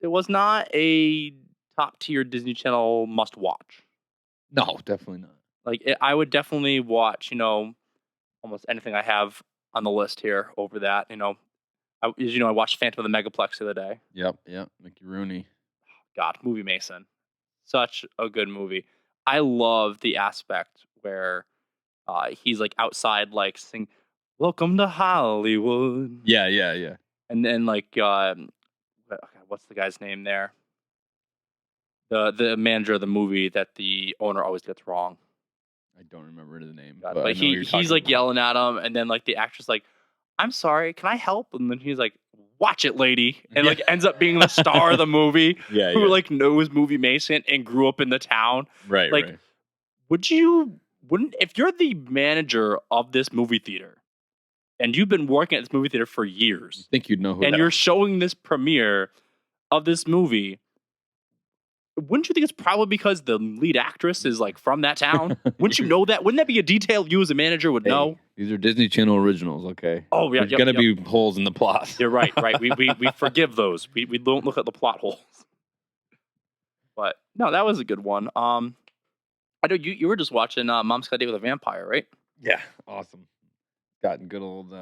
was not a top tier Disney Channel must watch. No, definitely not. Like I would definitely watch, almost anything I have on the list here over that. I watched Phantom of the Megaplex the other day. Yep. Mickey Rooney. God, Movie Mason, such a good movie. I love the aspect where he's like outside, like sing, "Welcome to Hollywood." Yeah. And then like, what's the guy's name there? The manager of the movie that the owner always gets wrong. I don't remember the name. God, but I but know what you're he's talking like about. yelling at him, and then like the actress like, "I'm sorry, can I help?" And then he's like, "Watch it, lady," and like ends up being the star of the movie. Yeah, who yeah. like knows Movie Mason and grew up in the town. Right, like, right. Wouldn't if you're the manager of this movie theater and you've been working at this movie theater for years I think you'd know who and that you're was. showing this premiere of this movie, wouldn't you think it's probably because the lead actress is like from that town? Wouldn't you know that? Wouldn't that be a detail you as a manager would know? These are Disney Channel originals, okay? Oh yeah, There's gonna be holes in the plot. You're right. We forgive those. We don't look at the plot holes. But no, that was a good one. I know you were just watching Mom's Got a Date with a Vampire, right? Yeah, awesome. Gotten good old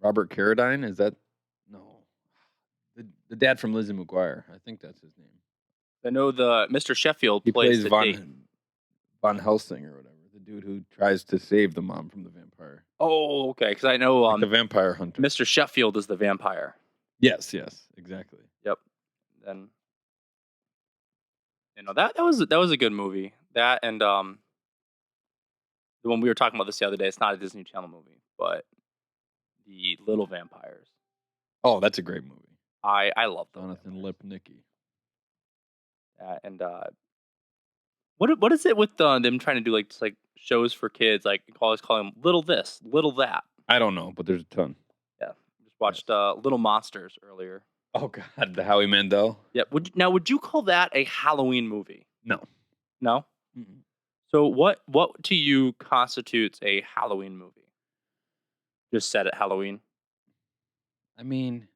Robert Carradine. Is that no? The dad from Lizzie McGuire. I think that's his name. I know the Mr. Sheffield He plays the Von date. Von Helsing or whatever. The dude who tries to save the mom from the vampire. Oh, okay. Because I know Like the vampire hunter. Mr. Sheffield is the vampire. Yes, exactly. Yep. Then that was a good movie. That and the one we were talking about this the other day. It's not a Disney Channel movie, but the Little Vampires. Oh, that's a great movie. I love them. Jonathan Lipnicki. And what is it with them trying to do like just like shows for kids? Like always call them little this, little that. I don't know, but there's a ton. Yeah, just watched Little Monsters earlier. Oh God, the Howie Mandel. Yeah. Would you call that a Halloween movie? No. No. Mm-mm. So what to you constitutes a Halloween movie? Just set at Halloween. I mean,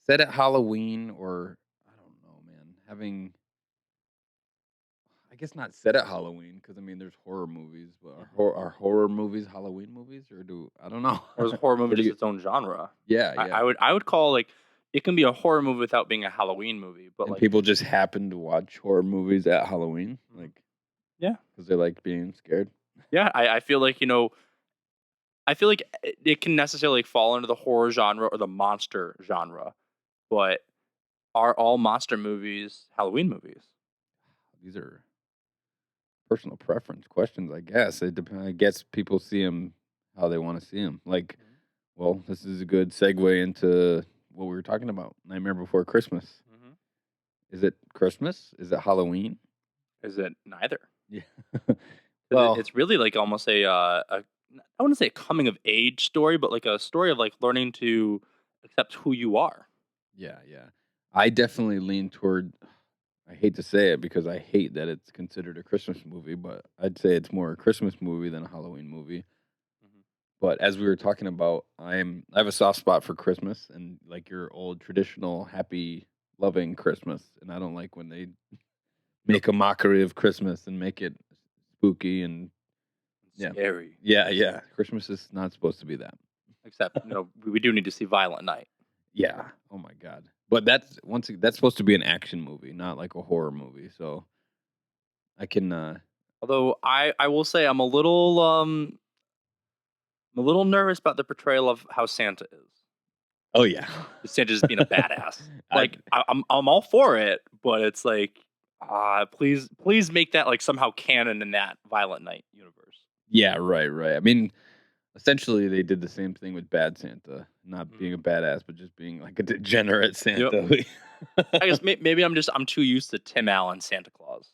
set at Halloween or I don't know, man. Having I guess not set at Halloween because I mean there's horror movies, but are horror movies Halloween movies or do I don't know. Or is a horror movie What do just you? its own genre? Yeah, I, yeah. I would call like it can be a horror movie without being a Halloween movie, but And like people just happen to watch horror movies at Halloween, like yeah, because they like being scared. yeah. I feel like I feel like it can necessarily fall into the horror genre or the monster genre, but are all monster movies Halloween movies? These are personal preference questions, I guess. It depends. I guess people see them how they want to see them. Like, well, this is a good segue into what we were talking about. Nightmare Before Christmas. Mm-hmm. Is it Christmas? Is it Halloween? Is it neither? Yeah. 'Cause Well, it's really like almost a I wouldn't say a coming of age story, but like a story of like learning to accept who you are. yeah, yeah. I definitely lean toward. I hate to say it because I hate that it's considered a Christmas movie, but I'd say it's more a Christmas movie than a Halloween movie. Mhm. But as we were talking about, I have a soft spot for Christmas and like your old traditional happy loving Christmas, and I don't like when they make a mockery of Christmas and make it spooky and yeah, Scary. yeah, yeah. Christmas is not supposed to be that. Except, we do need to see Violent Night. Yeah. Oh my god. But that's supposed to be an action movie, not like a horror movie. So I can Although I will say I'm a little nervous about the portrayal of how Santa is. oh yeah. Santa just being a badass. I- Like I'm all for it, but it's like please make that like somehow canon in that Violent Night universe. Yeah, right, right. I mean, essentially they did the same thing with Bad Santa, not Mhm. being a badass, but just being like a degenerate Santa. I guess maybe I'm too used to Tim Allen Santa Claus.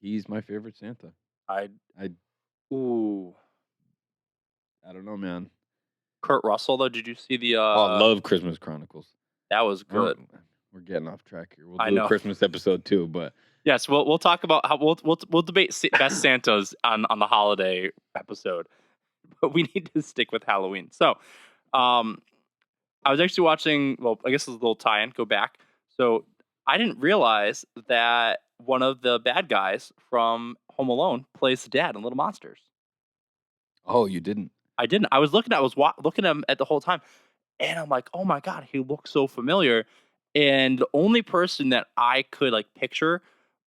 He's my favorite Santa. I I ooh I don't know, man. Kurt Russell though. Did you see the Oh, I love Christmas Chronicles. that was good. We're getting off track here. We'll I do know. a Christmas episode too, but Yes, we'll talk about how we'll debate best Santas on the holiday episode, but we need to stick with Halloween. So, um, I was actually watching. Well, I guess it's a little tie-in. Go back. So I didn't realize that one of the bad guys from Home Alone plays the dad in Little Monsters. oh, you didn't. I didn't. I was looking at looking at him at the whole time, and I'm like, oh my god, he looks so familiar. And the only person that I could like picture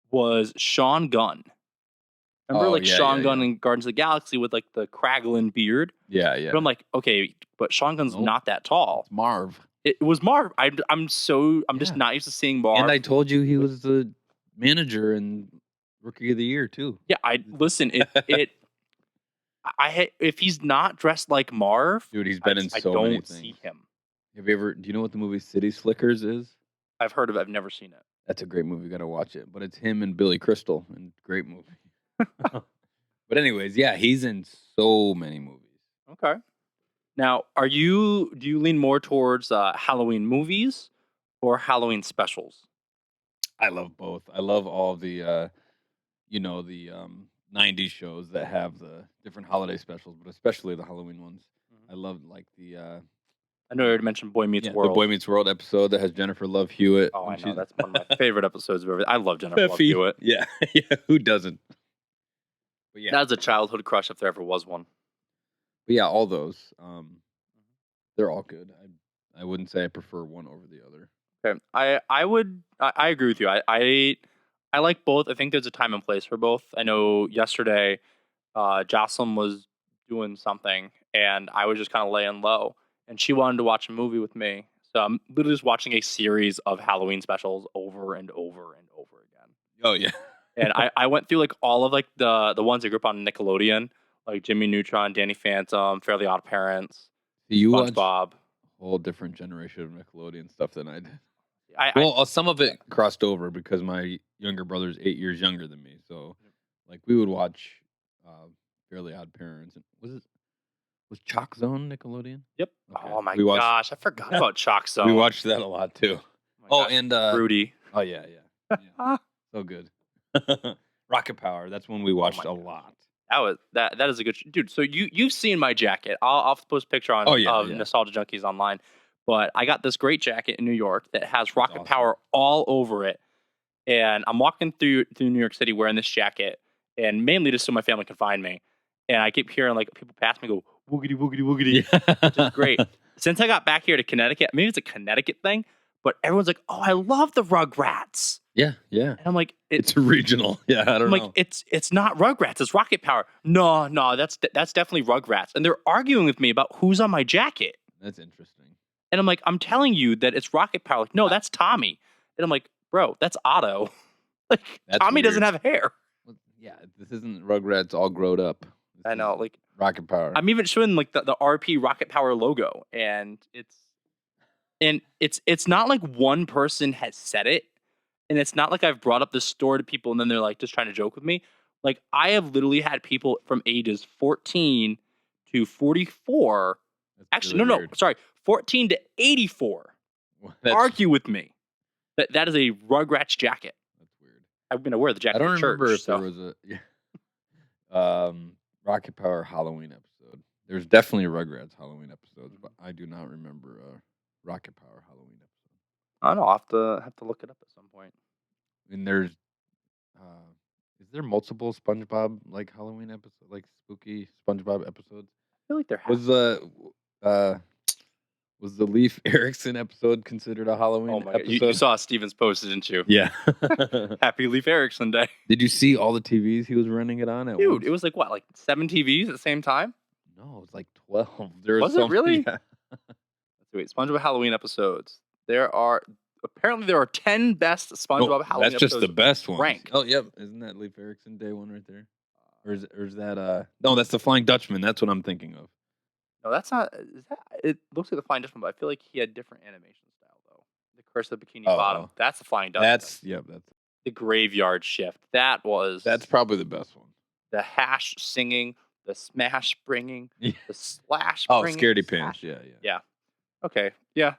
was Sean Gunn. Remember, Oh, like yeah, Sean yeah, Gunn yeah. in Guardians of the Galaxy with like the Kraglin beard. Yeah, yeah. But I'm like, okay, but Sean Gunn's Nope. not that tall. It's Marv. It was Marv. I'm just Yeah. not used to seeing Marv. And I told you he was the manager and rookie of the year too. Yeah, I listen. If he's not dressed like Marv, Dude, he's been in I so don't many see things. him. Have you ever? Do you know what the movie City Slickers is? I've heard of it. I've never seen it. That's a great movie. You got to watch it. But it's him and Billy Crystal, and great movie. But anyways, yeah, he's in so many movies. Okay. Now, do you lean more towards Halloween movies or Halloween specials? I love both. I love all the the 90s shows that have the different holiday specials, but especially the Halloween ones. I love like the I know you already mentioned Boy Meets the World. Boy Meets World episode that has Jennifer Love Hewitt. Oh, when I know. she's- That's one of my favorite episodes of everything. I love Jennifer Love Buffy. Hewitt. Yeah, yeah. Who doesn't? But yeah, That was a childhood crush if there ever was one. but yeah, all those. They're all good. I wouldn't say I prefer one over the other. Okay. I agree with you. I like both. I think there's a time and place for both. I know yesterday Jocelyn was doing something and I was just kind of laying low and she wanted to watch a movie with me. So I'm literally just watching a series of Halloween specials over and over and over again. Oh yeah. And I went through like all of like the ones that grew up on Nickelodeon, like Jimmy Neutron, Danny Phantom, Fairly Odd Parents, You watch a SpongeBob. whole different generation of Nickelodeon stuff than I did. I Well, some of it crossed over because my younger brother's 8 years younger than me. So, like, we would watch Fairly Odd Parents. Was Chalk Zone Nickelodeon? Yep. Okay. Oh my We watched- gosh, I forgot about Chalk Zone. We watched that a lot too. Oh, my gosh. and Rudy. oh yeah. So good. Rocket Power. That's one we watched my a gosh. lot. That is a good dude. So you've seen my jacket. I'll post a picture on of Yeah. Nostalgia Junkies online. But I got this great jacket in New York that has Rocket awesome. Power all over it. And I'm walking through New York City wearing this jacket, and mainly just so my family can find me. And I keep hearing like people pass me go woogity woogity woogity, which is great. Since I got back here to Connecticut, maybe it's a Connecticut thing, but everyone's like, "Oh, I love the Rugrats." Yeah. And I'm like, It's regional. Yeah, I don't I'm know. like, it's not Rugrats, it's Rocket Power. No, that's definitely Rugrats. And they're arguing with me about who's on my jacket. That's interesting. And I'm like, I'm telling you that it's Rocket Power. Like, no, that's Tommy. And I'm like, bro, that's Otto. Like, That's Tommy doesn't weird. have hair. Well, yeah, this isn't Rugrats all growed up. This I know, is like Rocket Power. I'm even showing like the RP Rocket Power logo, and it's not like one person has said it, and it's not like I've brought up this store to people and then they're like just trying to joke with me. Like I have literally had people from ages 14 to 44. That's Actually, really no, weird. sorry, 14 to 84 Well, that's argue with me that is a Rugrats jacket. weird. I'm gonna wear the jacket. I don't to church, remember if so. there was a Rocket Power Halloween episode. There's definitely Rugrats Halloween episodes, but I do not remember a Rocket Power Halloween episode. I don't know. I'll have to look it up at some point. And there's is there multiple SpongeBob like Halloween episodes, like spooky SpongeBob episodes? I feel like there has. Was the Leif Erikson episode considered a Halloween Oh my god! episode? You saw Steven's post, didn't you? Yeah. Happy Leif Erikson Day. Did you see all the TVs he was running it on at Dude, once? it was like what, like 7 TVs at the same time? No, it was like 12. There Was it really? Yeah. Wait, SpongeBob Halloween episodes. There are 10 best SpongeBob No, Halloween that's episodes. just the best one. ranked. Oh, yep. Isn't that Leif Erikson Day one right there? Or is that no, that's the Flying Dutchman. That's what I'm thinking of. No, that's not. It looks like the Flying Dutchman, but I feel like he had different animation style though. The Curse of Bikini Bottom. That's the Flying Dutchman. That's the Graveyard Shift. That's probably the best one. the hash singing, the smash bringing, Yeah. the slash. Oh, bringing, Scaredy slash- Pants. Yeah. Yeah. Okay. Yeah.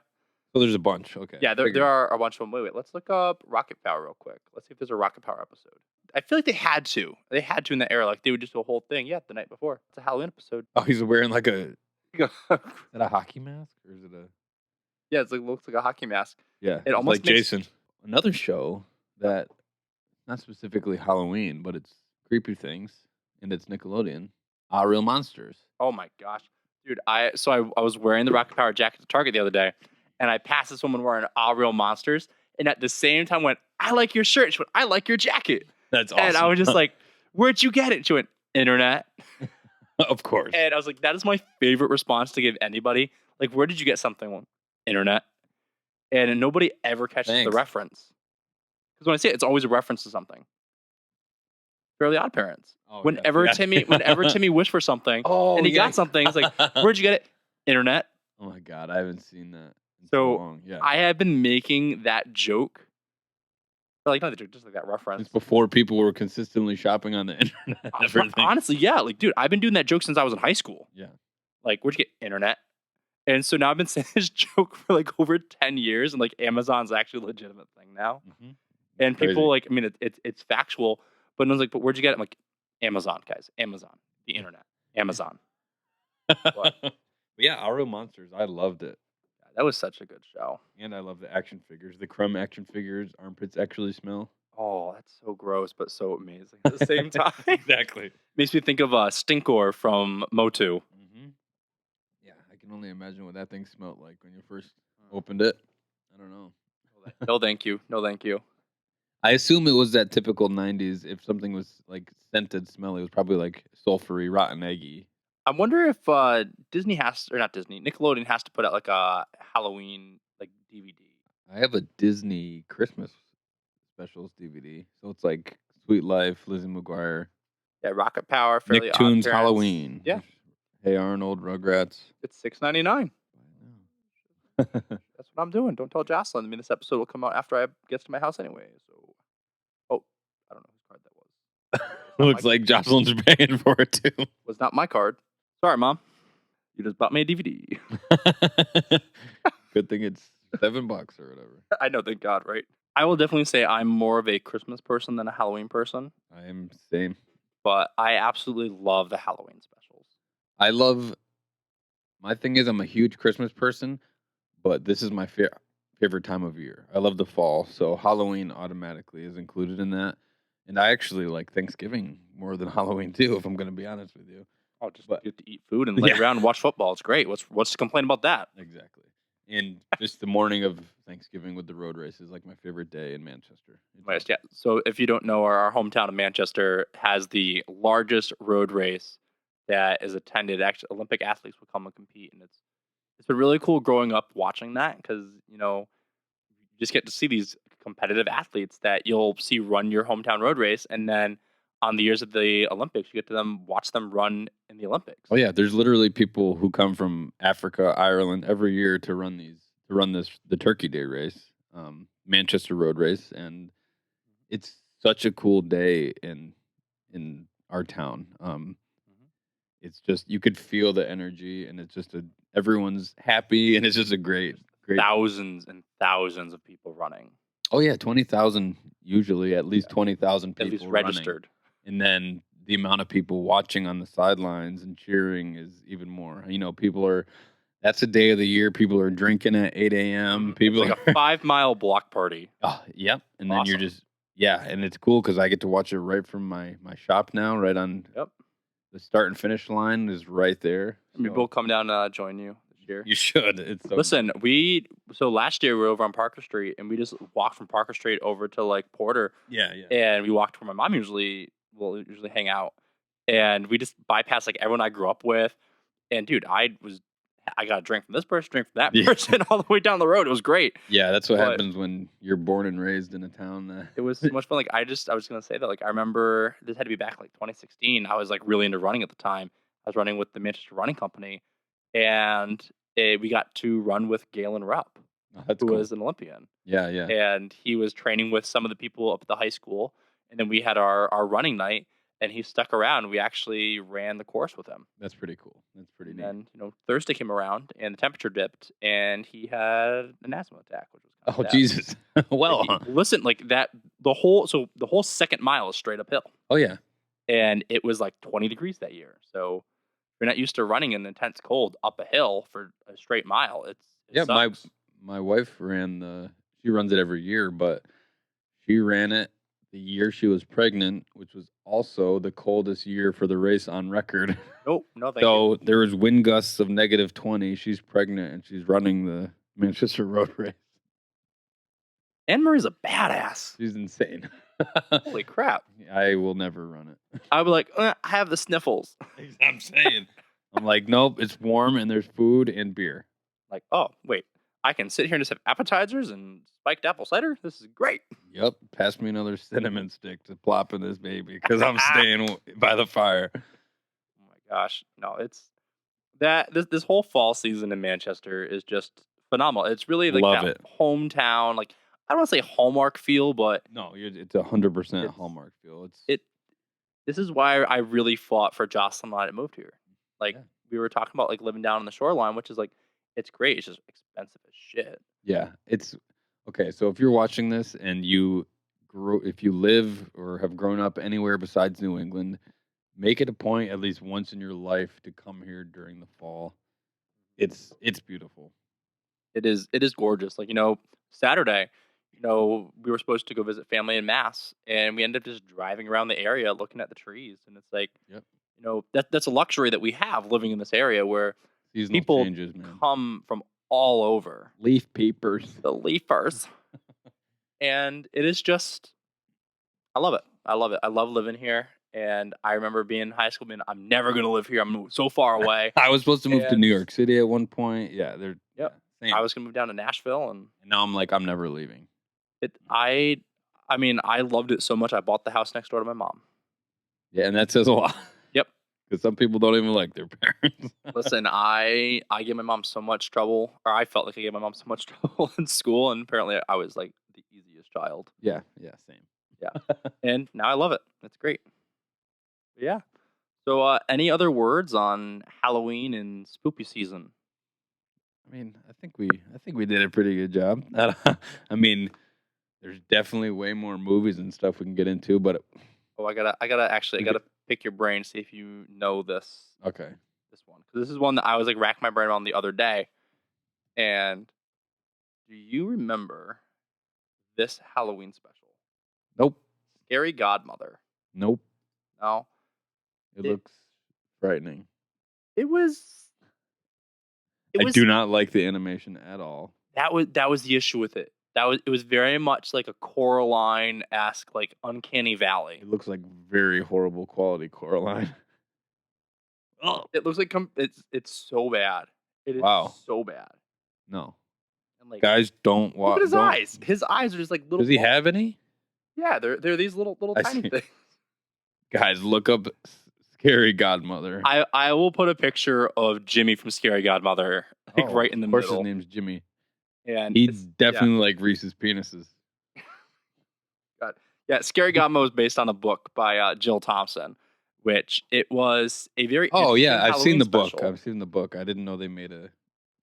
So there's a bunch. Okay. Yeah. There Figured. are a bunch of them. Wait. Let's look up Rocket Power real quick. Let's see if there's a Rocket Power episode. I feel like they had to. They had to in the era. Like they would just do a whole thing. Yeah, the night before. It's a Halloween episode. Oh, he's wearing like a. yeah, Is that a hockey mask or is it a? it's like looks like a hockey mask. Yeah. It it's almost like makes- Jason. Another show that, not specifically Halloween, but it's creepy things, and it's Nickelodeon. Real Monsters. Oh my gosh, dude! I was wearing the Rocket Power jacket to Target the other day, and I passed this woman wearing All Real Monsters, and at the same time went, "I like your shirt." She went, "I like your jacket," That's awesome. and I was just like, "Where'd you get it?" She went, "Internet," of course. and I was like, "That is my favorite response to give anybody. Like, where did you get something?" Internet, and nobody ever catches the Thanks. reference because when I say it, it's always a reference to something. Fairly Odd Parents. Oh, yeah, Whenever yeah. Timmy wished for something. Oh, and he yeah. got something. It's like, where'd you get it? Internet. Oh my god, I haven't seen that in So, long. Yeah. I have been making that joke. Or like not the joke, just like that reference. It's before people were consistently shopping on the internet. and everything. Honestly, yeah. Like, dude, I've been doing that joke since I was in high school. Yeah. Like, where'd you get internet? And so now I've been saying this joke for like over 10 years, and like Amazon's actually a legitimate thing now. Mhm. And Crazy. people like, I mean, it's factual, but no one's like, but where'd you get it? I'm like, Amazon, guys. Amazon. The internet. Amazon. But yeah, Our Real Monsters. I loved it. That was such a good show. And I love the action figures. The Crumb action figures. Armpits actually smell. Oh, that's so gross, but so amazing at the same time. Exactly. Makes me think of Stinkor from Motu. Mm-hmm. Yeah, I can only imagine what that thing smelled like when you first opened it. I don't know. No, thank you. No, thank you. I assume it was that typical 90s. If something was like scented, smelly, it was probably like sulfury, rotten eggy. I wonder if Disney has, or not Disney, Nickelodeon has to put out like a Halloween like DVD. I have a Disney Christmas specials DVD. So it's like Sweet Life, Lizzie McGuire, Yeah, Rocket Power, Fairly Odd Nicktoons Parents. Halloween. Yeah. Hey Arnold, Rugrats. It's $6.99. That's what I'm doing. Don't tell Jocelyn. I mean, this episode will come out after I gets to my house anyway. So, oh, I don't know whose card that was. Looks like Jocelyn's paying for it too. Was not my card. Sorry, Mom. You just bought me a DVD. Good thing it's $7 or whatever. I know, thank God, right? I will definitely say I'm more of a Christmas person than a Halloween person, I am same. but I absolutely love the Halloween specials. I love. My thing is, I'm a huge Christmas person, but this is my favorite time of year. I love the fall, so Halloween automatically is included in that. And I actually like Thanksgiving more than Halloween too, if I'm going to be honest with you. I'll just But get to eat food and lay yeah, around and watch football. It's great. What's to complain about that? exactly. And just the morning of Thanksgiving with the road race is like my favorite day in Manchester. Right, yeah. So if you don't know, our hometown of Manchester has the largest road race that is attended. Actually, Olympic athletes will come and compete, and it's been really cool growing up watching that because you just get to see these competitive athletes that you'll see run your hometown road race, and then on the years of the Olympics, you get to watch them run in the Olympics. Oh yeah, there's literally people who come from Africa, Ireland every year to run the Turkey Day race, Manchester Road Race, and it's such a cool day in our town. Mhm. It's just you could feel the energy, and it's just everyone's happy, and it's just a great. Thousands and thousands of people running, Oh yeah, 20,000 usually, at least 20,000 at least people running, registered. and then the amount of people watching on the sidelines and cheering is even more. People are. That's a day of the year. People are drinking at 8 a.m. It's People like a are. 5 mile block party. Oh, yep. And then you're Awesome. just and it's cool because I get to watch it right from my shop now, right on Yep. the start and finish line is right there. Maybe So we'll come down join you this year. you should. It's so Listen, so last year we were over on Parker Street and we just walked from Parker Street over to like Porter, yeah, yeah. and we walked where my mom usually will usually hang out, and we just bypassed like everyone I grew up with, and dude, I got a drink from this person, drink from that Yeah. person, all the way down the road. It was great. Yeah, that's what But- happens when you're born and raised in a town. It was so much fun. Like I was gonna say that like I remember this had to be back like 2016. I was like really into running at the time. I was running with the Manchester Running Company, and we got to run with Galen Rupp, That's who cool. was an Olympian. Yeah, yeah. And he was training with some of the people up at the high school, and then we had our running night, and he stuck around. We actually ran the course with him. That's pretty cool. That's pretty And neat. then Thursday came around and the temperature dipped, and he had an asthma attack, which was kind Oh of sad. Jesus. Well, Listen, like that the whole second mile is straight uphill, oh yeah. and it was like 20 degrees that year. So if you're not used to running in intense cold up a hill for a straight mile, it Yeah, sucks. my wife she runs it every year, but she ran it the year she was pregnant, which was also the coldest year for the race on record. Nope, no thank you. So there was wind gusts of -20. She's pregnant and she's running the Manchester Road Race. Anne Marie's a badass. She's insane. Holy crap. I will never run it. I'd be like, I have the sniffles. I'm saying. I'm like, nope, it's warm and there's food and beer. Like, oh, wait, I can sit here and just have appetizers and spiked apple cider? This is great. Yep. Pass me another cinnamon stick to plop in this baby because I'm staying by the fire. Oh my gosh. No, it's this whole fall season in Manchester is just phenomenal. It's really like Love that it. hometown, like I don't want to say Hallmark feel, but No, it's 100% It's- Hallmark feel. this is why I really fought for Jocelyn and I to move here. Like Yeah. we were talking about like living down on the shoreline, which is like it's great. It's just expensive as shit. Yeah, it's okay. So if you're watching this and if you live or have grown up anywhere besides New England, make it a point at least once in your life to come here during the fall. It's beautiful. It is gorgeous. Like, Saturday, we were supposed to go visit family in Mass, and we ended up just driving around the area looking at the trees, and it's like, Yep. That's a luxury that we have living in this area where Seasonal people changes, man. come from all over, Leaf peepers. the leafers. And it is just I love it. I love it. I love living here. And I remember being in high school being, I'm never gonna live here. I'm so far away. I was supposed to move to And- New York City at one point. Yeah, they're Yep. yeah, same. I was gonna move down to Nashville, and And now I'm like, I'm never leaving. I mean, I loved it so much I bought the house next door to my mom. Yeah, and that says a lot. Yep. Because some people don't even like their parents. Listen, I gave my mom so much trouble, or I felt like I gave my mom so much trouble in school, and apparently I was like the easiest child. yeah, same. And now I love it. It's great. Yeah. So, any other words on Halloween and spooky season? I mean, I think we did a pretty good job. I mean, There's definitely way more movies and stuff we can get into, but Oh, I gotta pick your brain, see if you know this okay. one, because this is one that I was like racking my brain on the other day. And do you remember this Halloween special? Nope. Scary Godmother. Nope. No, It looks frightening. it was. I do not like the animation at all. That was the issue with it. It was very much like a Coraline-esque, like Uncanny Valley. It looks like very horrible quality Coraline. Oh, it looks like it's so bad. It is Wow. so bad. No. And like, Guys, don't watch. look at his eyes. His eyes are just like little. Does he have any? Yeah, they're these little I tiny see. things. Guys, look up Scary Godmother. I will put a picture of Jimmy from Scary Godmother like right in the Of course, middle. his name's Jimmy. And He it's- definitely like Reese's penises. yeah, Scary Godmother was based on a book by Jill Thompson, which it was a very Oh yeah, interesting I've seen Halloween the book. special. I've seen the book. I didn't know they made a.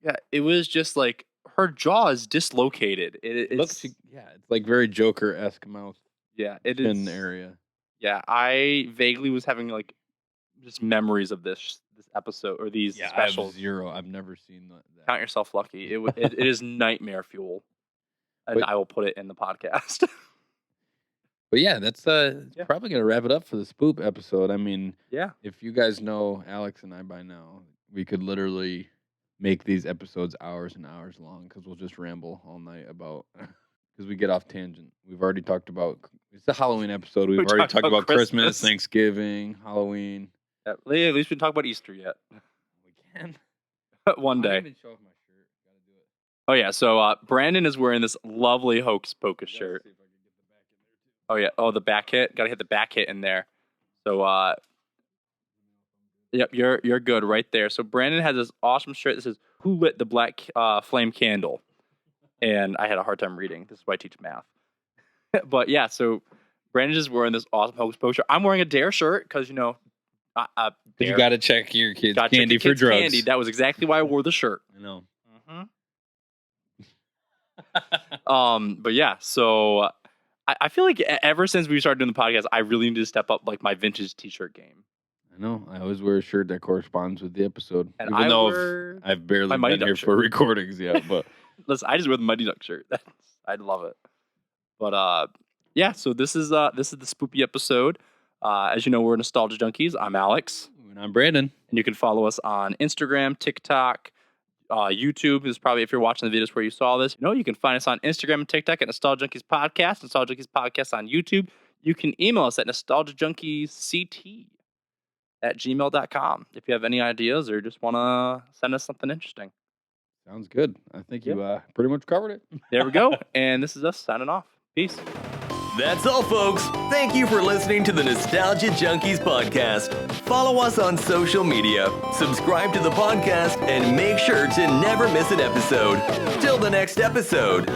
Yeah, it was just like her jaw is dislocated. It It's looks, yeah, it's like very Joker-esque mouth yeah, it chin is area. Yeah, I vaguely was having like just memories of this episode or these Yeah, I have specials. zero. I've never seen that. Count yourself lucky. It is nightmare fuel, and But- I will put it in the podcast. But yeah, that's Yeah. probably gonna wrap it up for the Spoop episode. I mean, Yeah. if you guys know Alex and I by now, we could literally make these episodes hours and hours long because we'll just ramble all night about because we get off tangent. We've already talked about it's the Halloween episode. We've already talked about Christmas, Thanksgiving, Halloween. At least we didn't talk about Easter yet. We can One I day. didn't even show off my shirt. Gotta do it. Oh yeah. So Brandon is wearing this lovely Hocus Pocus shirt. See if I can get the back in there too. Oh yeah. Oh, the back hit. Got to hit the back hit in there. So yep, you're good right there. So Brandon has this awesome shirt that says "Who lit the black flame candle?" And I had a hard time reading. This is why I teach math. But yeah, so Brandon is wearing this awesome Hocus Pocus shirt. I'm wearing a Dare shirt because You got to check your kids' gotta check candy your for kids' drugs. Candy. That was exactly why I wore the shirt. I know. But yeah, so I feel like ever since we started doing the podcast, I really need to step up like my vintage T-shirt game. I know. I always wear a shirt that corresponds with the episode, And even I though wear I've barely my Mighty been here Duck for shirt. recordings yet. But Listen, I just wear the Mighty Duck shirt. I love it. But yeah, so this is the spoopy episode. As you know, we're Nostalgia Junkies. I'm Alex, and I'm Brandon. and you can follow us on Instagram, TikTok, YouTube is probably if you're watching the videos where you saw this. You can find us on Instagram and TikTok at Nostalgia Junkies Podcast, Nostalgia Junkies Podcast on YouTube. You can email us at nostalgiajunkiesct@gmail.com if you have any ideas or just want to send us something interesting. Sounds good. I think you pretty much covered it. There we go. And this is us signing off. Peace. That's all, folks. Thank you for listening to the Nostalgia Junkies podcast. Follow us on social media, subscribe to the podcast, and make sure to never miss an episode. Till the next episode.